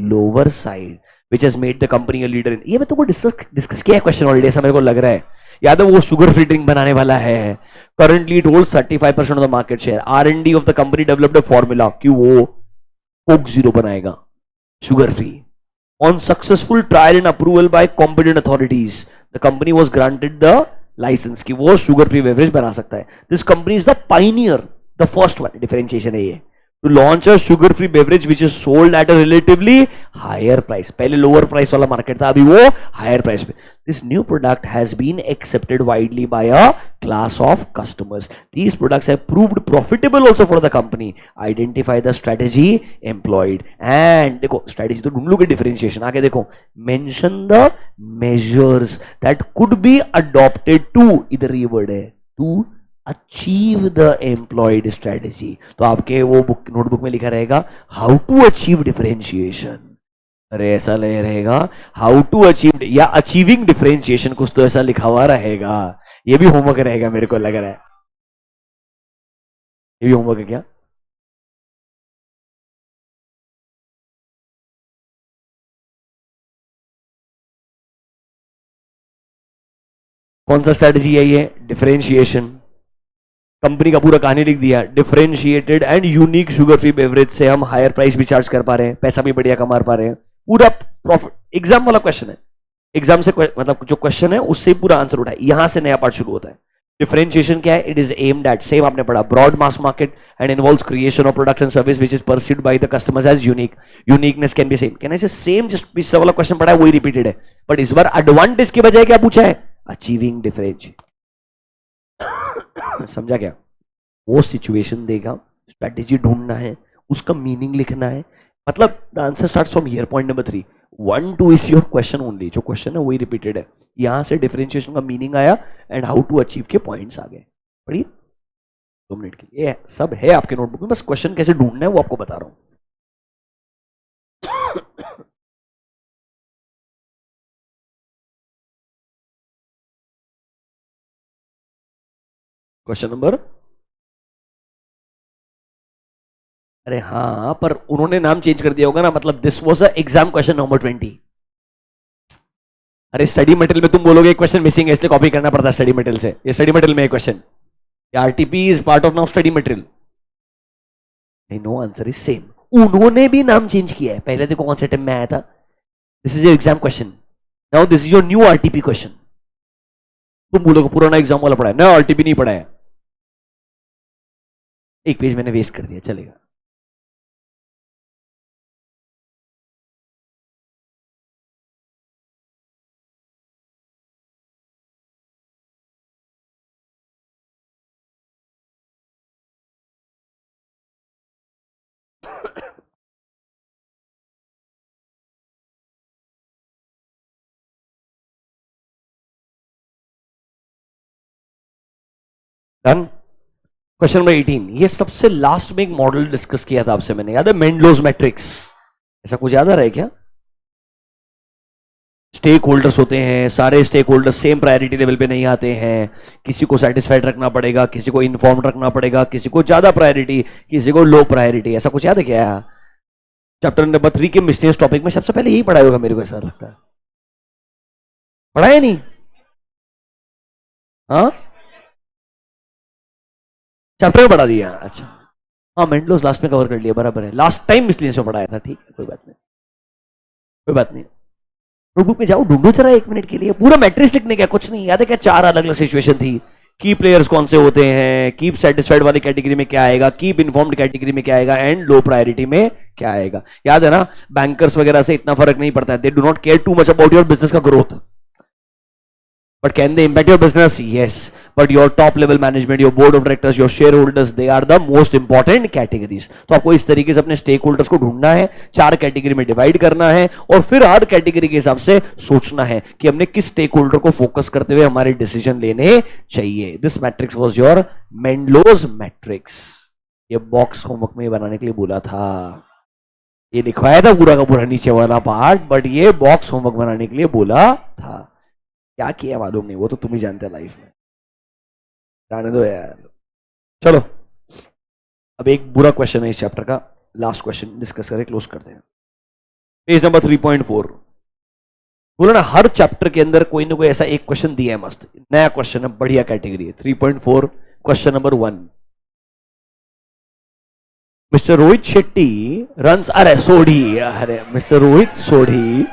lower side, which has made the company a leader in. ये मैं तुमको डिस्कस किया है क्वेश्चन ऑलरेडी, ऐसा मेरे को लग रहा है। याद है वो शुगर फ्री ड्रिंक बनाने वाला है। Currently it holds 35% of the market share. R&D of the company developed a formula कि वो कोक जीरो बनाएगा sugar free. On successful trial and approval by competent authorities, the company was granted the license की वो sugar free beverage बना सकता है। This company is the pioneer, the first one, differentiation है ये, to launch a sugar free beverage which is sold at a relatively higher price. पहले lower price वाला market था, अभी वो हायर प्राइस पे। This new product has been accepted widely by a class of customers. These products have proved profitable also for the company. Identify the strategy employed, and देखो strategy तो ढूंढ लो, differentiation आगे देखो, mention the measures that could be adopted to, इधर ये word है, to achieve the employed strategy. तो आपके वो बुक नोटबुक में लिखा रहेगा हाउ टू अचीव डिफरेंशिएशन, अरे ऐसा रहेगा हाउ टू अचीव या अचीविंग डिफरेंशिएशन, कुछ तो ऐसा लिखा हुआ रहेगा। ये भी होमवर्क रहेगा मेरे को लग रहा है, ये भी होमवर्क है क्या? कौन सा स्ट्रेटेजी है ये? डिफरेंशिएशन। कंपनी का पूरा कहानी लिख दिया, differentiated and unique sugar free beverage से हम हायर प्राइस भी चार्ज कर पा रहे हैं, पैसा भी बढ़िया कमा पा रहे हैं, पूरा प्रॉफिट। एग्जाम वाला क्वेश्चन है, एग्जाम से मतलब जो क्वेश्चन है उससे पूरा आंसर उठा है, यहां से नया पार्ट शुरू होता है। डिफरेंशिएशन क्या है? It is aimed at, same आपने पढ़ा, broad mass market and involves creation of product and service which is perceived by the customers as unique. Uniqueness can be same, can I say same, just पिछला वाला question पढ़ा है वही repeated है, but इस बार advantage के बजाय क्या पूछा है? Achieving differentiation. समझा क्या? वो सिचुएशन देगा, स्ट्रेटेजी ढूंढना है, उसका मीनिंग लिखना है, मतलब the answer start from here, point number 3। 1 2 is your question only, जो क्वेश्चन है वही रिपीटेड है, यहां से डिफरेंशिएशन का मीनिंग आया एंड हाउ टू अचीव के पॉइंट्स आ गए। पढ़िए 2 मिनट के लिए, सब है आपके नोटबुक में, बस क्वेश्चन कैसे ढूंढना है वो आपको बता रहा हूं। क्वेश्चन नंबर, अरे हाँ पर उन्होंने नाम चेंज कर दिया होगा ना, मतलब this was a exam question number 20। अरे स्टडी मटेरियल में तुम बोलोगे क्वेश्चन मिसिंग है इसलिए कॉपी करना पड़ता है स्टडी मटेरियल से, ये स्टडी मटेरियल में है question, RTP is part of now study material. No, answer is same. उन्होंने भी नाम चेंज किया है, पहले देखो कौन से टाइम में आया था, this is your exam question, now this is your new RTP question. तुम बोलोगे पुराना एग्जाम वाला पढ़ा है ना, आरटीपी नहीं पढ़ा है, एक पेज मैंने वेस्ट कर दिया, चलेगा। डन। क्वेश्चन नंबर 18, ये सबसे लास्ट में एक मॉडल डिस्कस किया था आपसे मैंने, याद है, मेंडलोज मैट्रिक्स, ऐसा कुछ याद आ रहा है क्या? स्टेक होल्डर्स होते हैं, सारे stakeholders same priority level पे नहीं आते हैं, किसी को सेटिस्फाइड रखना पड़ेगा, किसी को इन्फॉर्म्ड रखना पड़ेगा, किसी को ज्यादा प्रायोरिटी, किसी को लो प्रायोरिटी, ऐसा कुछ याद है क्या? चैप्टर नंबर 3 के मिस्टेक्स टॉपिक में सबसे पहले यही पढ़ाया होगा मेरे को ऐसा लगता है, पढ़ाया नहीं? हाँ चैप्टर में पढ़ा दिया, अच्छा। हाँ मेंडलोस लास्ट में कवर कर लिया, बराबर है, लास्ट टाइम इसलिए से पढ़ाया था, ठीक है कोई बात नहीं, कोई बात नहीं। नोटबुक में जाओ, ढूंढो जरा 1 मिनट के लिए, पूरा मैट्रिक्स लिखने का कुछ नहीं, याद है क्या? 4 अलग अलग सिचुएशन थी, की प्लेयर्स कौन से होते हैं, कीप सेटिस्फाइड वाली कैटेगरी में क्या आएगा, कीप इन्फॉर्म्ड कैटेगरी में क्या आएगा, एंड लो प्रायोरिटी में क्या आएगा, याद है ना? बैंकर्स वगैरह से इतना फर्क नहीं पड़ता है, they do not care too much about your business का growth, but can they impact your business? Yes, but your top level management, your board of directors, your shareholders, they are the most important categories। तो आपको इस तरीके से अपने stake holders को ढूंढना है, 4 कैटेगरी में डिवाइड करना है, और फिर हर कैटेगरी के हिसाब से सोचना है कि हमने किस स्टेक होल्डर को फोकस करते हुए हमारे डिसीजन लेने चाहिए। This matrix was your Mendelow's matrix. ये बॉक्स होमवर्क में बनाने के लिए बोला था, ये लिखवाया था पूरा का पूरा नीचे वाला पार्ट, बट ये बॉक्स होमवर्क बनाने के लिए बोला था। क्या किया मालूम नहीं, वो तो तुम ही जानते हैं लाइफ में, जाने दो यार। चलो अब एक बुरा क्वेश्चन है इस चैप्टर का, लास्ट क्वेश्चन डिस्कस करें, क्लोज करते हैं। पेज नंबर 3.4, बोलो ना हर चैप्टर के अंदर कोई ना कोई ऐसा एक क्वेश्चन दिया है, मस्त नया क्वेश्चन है, बढ़िया कैटेगरी है। 3.4 question number 1, mister Rohit Shetty runs, अरे सोढ़ी, अरे mister Rohit Sodhi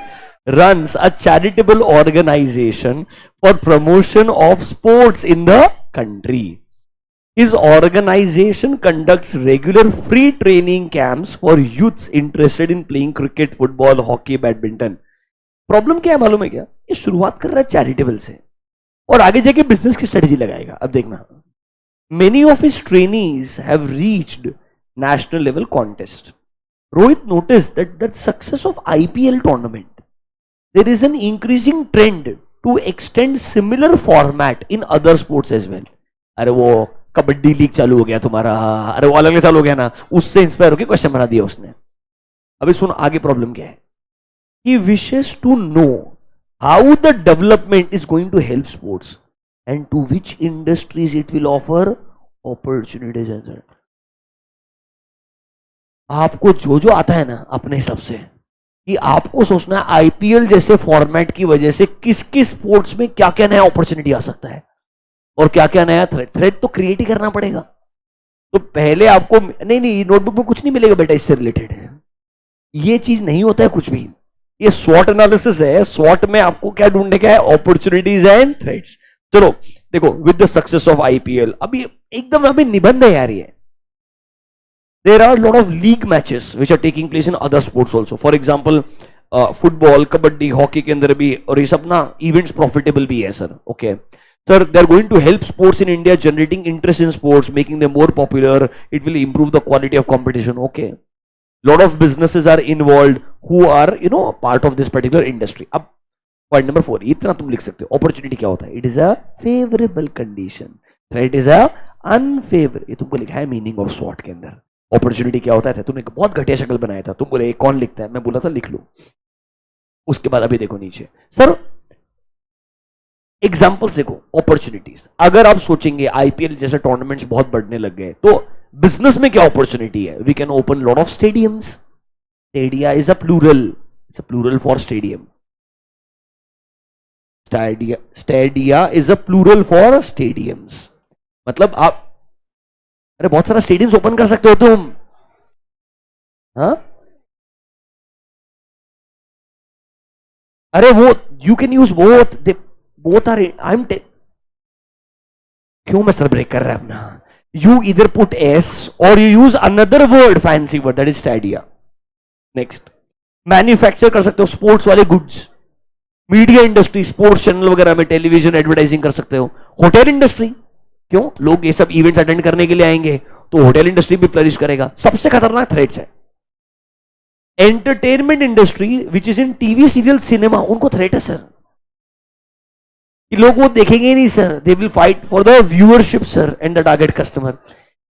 runs a charitable organization for promotion of sports in the country. His organization conducts regular free training camps for youths interested in playing cricket, football, hockey, badminton. Problem क्या है मालूम है क्या? ये शुरुआत कर रहा है चैरिटेबल से और आगे जाके बिजनेस की स्ट्रेटेजी लगाएगा। अब देखना, many of his trainees have reached national level contest. Rohit notice that success of IPL tournament, there is an increasing trend to extend similar format in other sports as well। अरे वो kabaddi league चालू हो गया तुम्हारा, अरे वो अलग चालू हो गया ना, उससे इंस्पायर होकर क्वेश्चन बना दिया उसने। अभी सुन आगे प्रॉब्लम क्या है, he wishes to know how the development is going to help sports and to which industries it will offer opportunities। आपको जो जो आता है ना अपने हिसाब से, कि आपको सोचना है आईपीएल जैसे फॉर्मेट की वजह से किस किस स्पोर्ट्स में क्या क्या नया अपॉर्चुनिटी आ सकता है और क्या क्या नया थ्रेट तो क्रिएट ही करना पड़ेगा। तो पहले आपको नहीं नोटबुक में कुछ नहीं मिलेगा बेटा इससे रिलेटेड है, ये चीज नहीं होता है कुछ भी, ये स्वॉट एनालिसिस है। स्वॉट में आपको क्या ढूंढने का है, अपॉर्चुनिटीज एंड थ्रेट्स। चलो देखो, with the success of IPL, अभी एकदम अभी निबंध है यार ये, there are a lot of league matches which are taking place in other sports also, for example football, kabaddi, hockey के अंदर भी, और ये सब ना इवेंट्स प्रॉफिटेबल भी है sir. Okay sir, they are going to help sports in India, generating interest in sports, making them more popular, it will improve the quality of competition. Okay lot of businesses are involved who are part of this particular industry. अब point number 4 इतना तुम लिख सकते हो. Opportunity क्या होता है? It is a favourable condition. Threat is a unfavour. ये तुमको लिखा है मीनिंग ऑफ स्वॉट के अंदर. अपॉर्चुनिटी क्या होता है? तुमने बहुत घटिया शक्ल बनाया था, तुम बोले कौन लिखता है, मैं बोला था लिख लो. उसके बाद अभी देखो नीचे सर एग्जाम्पल्स देखो. अपॉर्चुनिटीज अगर आप सोचेंगे आईपीएल जैसे टूर्नामेंट्स बहुत बढ़ने लग गए तो बिजनेस में क्या अपॉर्चुनिटी है? We can open lot of stadiums. Stadia is a plural. It's a plural for stadium. Stadia is a plural for stadiums. मतलब आप अरे बहुत सारा स्टेडियम्स ओपन कर सकते हो तुम. हाँ अरे वो you can use both. Both are I am क्यों मैं सर ब्रेक कर रहा है अपना. यू इधर पुट एस और you use another word, fancy word, that is Stadia. Next manufacture कर सकते हो स्पोर्ट्स वाले goods. Media industry, sports channel वगैरह में टेलीविजन एडवर्टाइजिंग कर सकते हो. होटल इंडस्ट्री, क्यों लोग ये सब इवेंट्स अटेंड करने के लिए आएंगे तो होटल इंडस्ट्री भी फ्लरिश करेगा. सबसे खतरनाक थ्रेट्स है entertainment industry which is in TV serial cinema. उनको थ्रेट है सर कि लोग वो देखेंगे ही नहीं sir. They will fight for the viewership sir and the target customer.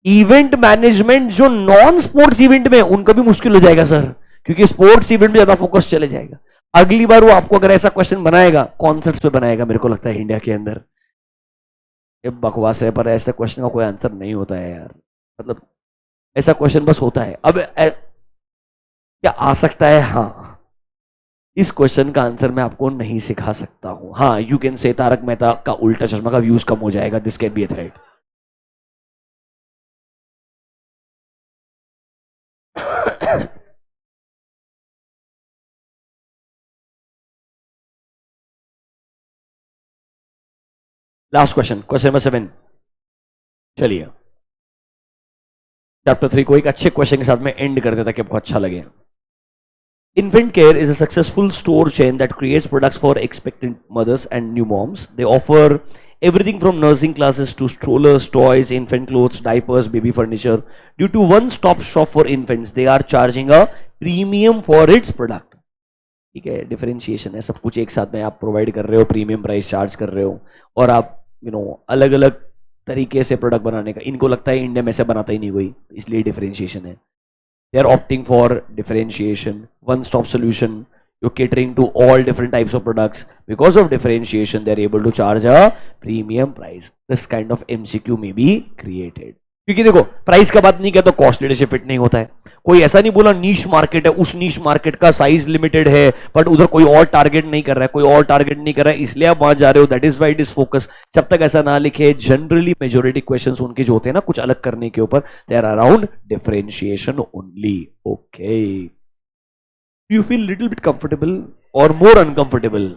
Event management जो नॉन स्पोर्ट्स इवेंट में उनका भी मुश्किल हो जाएगा सर, क्योंकि स्पोर्ट्स इवेंट में ज्यादा फोकस चले जाएगा. अगली बार वो आपको अगर ऐसा क्वेश्चन बनाएगा कॉन्सर्ट्स पे बनाएगा मेरे को लगता है इंडिया के अंदर. ये बकवास है पर ऐसे क्वेश्चन का कोई आंसर नहीं होता है यार. मतलब ऐसा क्वेश्चन बस होता है. अब क्या आ सकता है? हाँ इस क्वेश्चन का आंसर मैं आपको नहीं सिखा सकता हूं. हाँ you can say Tarak Mehta का उल्टा चश्मा का व्यूज कम हो जाएगा. This can be a threat. Last question, question number 7. चलिए चैप्टर 3 को एक अच्छे क्वेश्चन के साथ में एंड कर देता कि आपको अच्छा लगे. Infant Care is a successful store chain that creates products for expectant mothers and new moms. They offer everything from nursing classes to strollers, toys, infant clothes, diapers, baby furniture. Due to one-stop shop for infants, they are charging a premium for its product. ठीक है, differentiation है, सब कुछ एक साथ में आप provide कर रहे हो, प्रीमियम प्राइस चार्ज कर रहे हो और आप अलग अलग तरीके से प्रोडक्ट बनाने का. इनको लगता है इंडिया में से बनाता ही नहीं कोई, इसलिए डिफरेंशिएशन है. They are opting for differentiation, one-stop solution. You're catering to all different types of products. Because of differentiation, they are able to charge a premium price. This kind of MCQ may be created. क्योंकि देखो price का बात नहीं किया तो cost leadership fit नहीं होता है. कोई ऐसा नहीं बोला नीश मार्केट है, उस नीश मार्केट का साइज लिमिटेड है बट उधर कोई और टारगेट नहीं कर रहा है, कोई और टारगेट नहीं कर रहा है इसलिए आप वहां जा रहे हो. That is why it is focus. जब तक ऐसा ना लिखे जनरली मेजोरिटी क्वेश्चंस उनके जो होते हैं ना कुछ अलग करने के ऊपर, they are around differentiation only. Okay, you feel little bit comfortable और मोर अनकंफर्टेबल?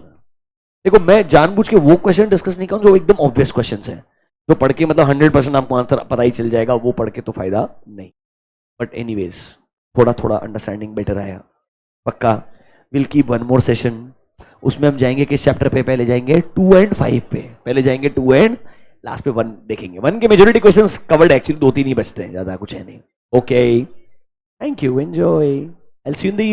देखो मैं जानबूझ के वो क्वेश्चन डिस्कस नहीं करूं जो एकदम ऑब्वियस क्वेश्चन है, जो पढ़ के मतलब 100% आपको आंसर पता ही चल जाएगा. वो पढ़ के तो फायदा नहीं. बट एनीवेज थोड़ा थोड़ा अंडरस्टैंडिंग बेटर आया पक्का. Will keep one more session. उसमें हम जाएंगे किस चैप्टर पे? पहले जाएंगे 2 और 5 पे. पहले जाएंगे 2 और लास्ट पे 1 देखेंगे. 1 के मेजोरिटी क्वेश्चंस कवर्ड एक्चुअली 2-3 ही बचते हैं, ज्यादा कुछ है नहीं. Okay, thank you, enjoy. I will see you in the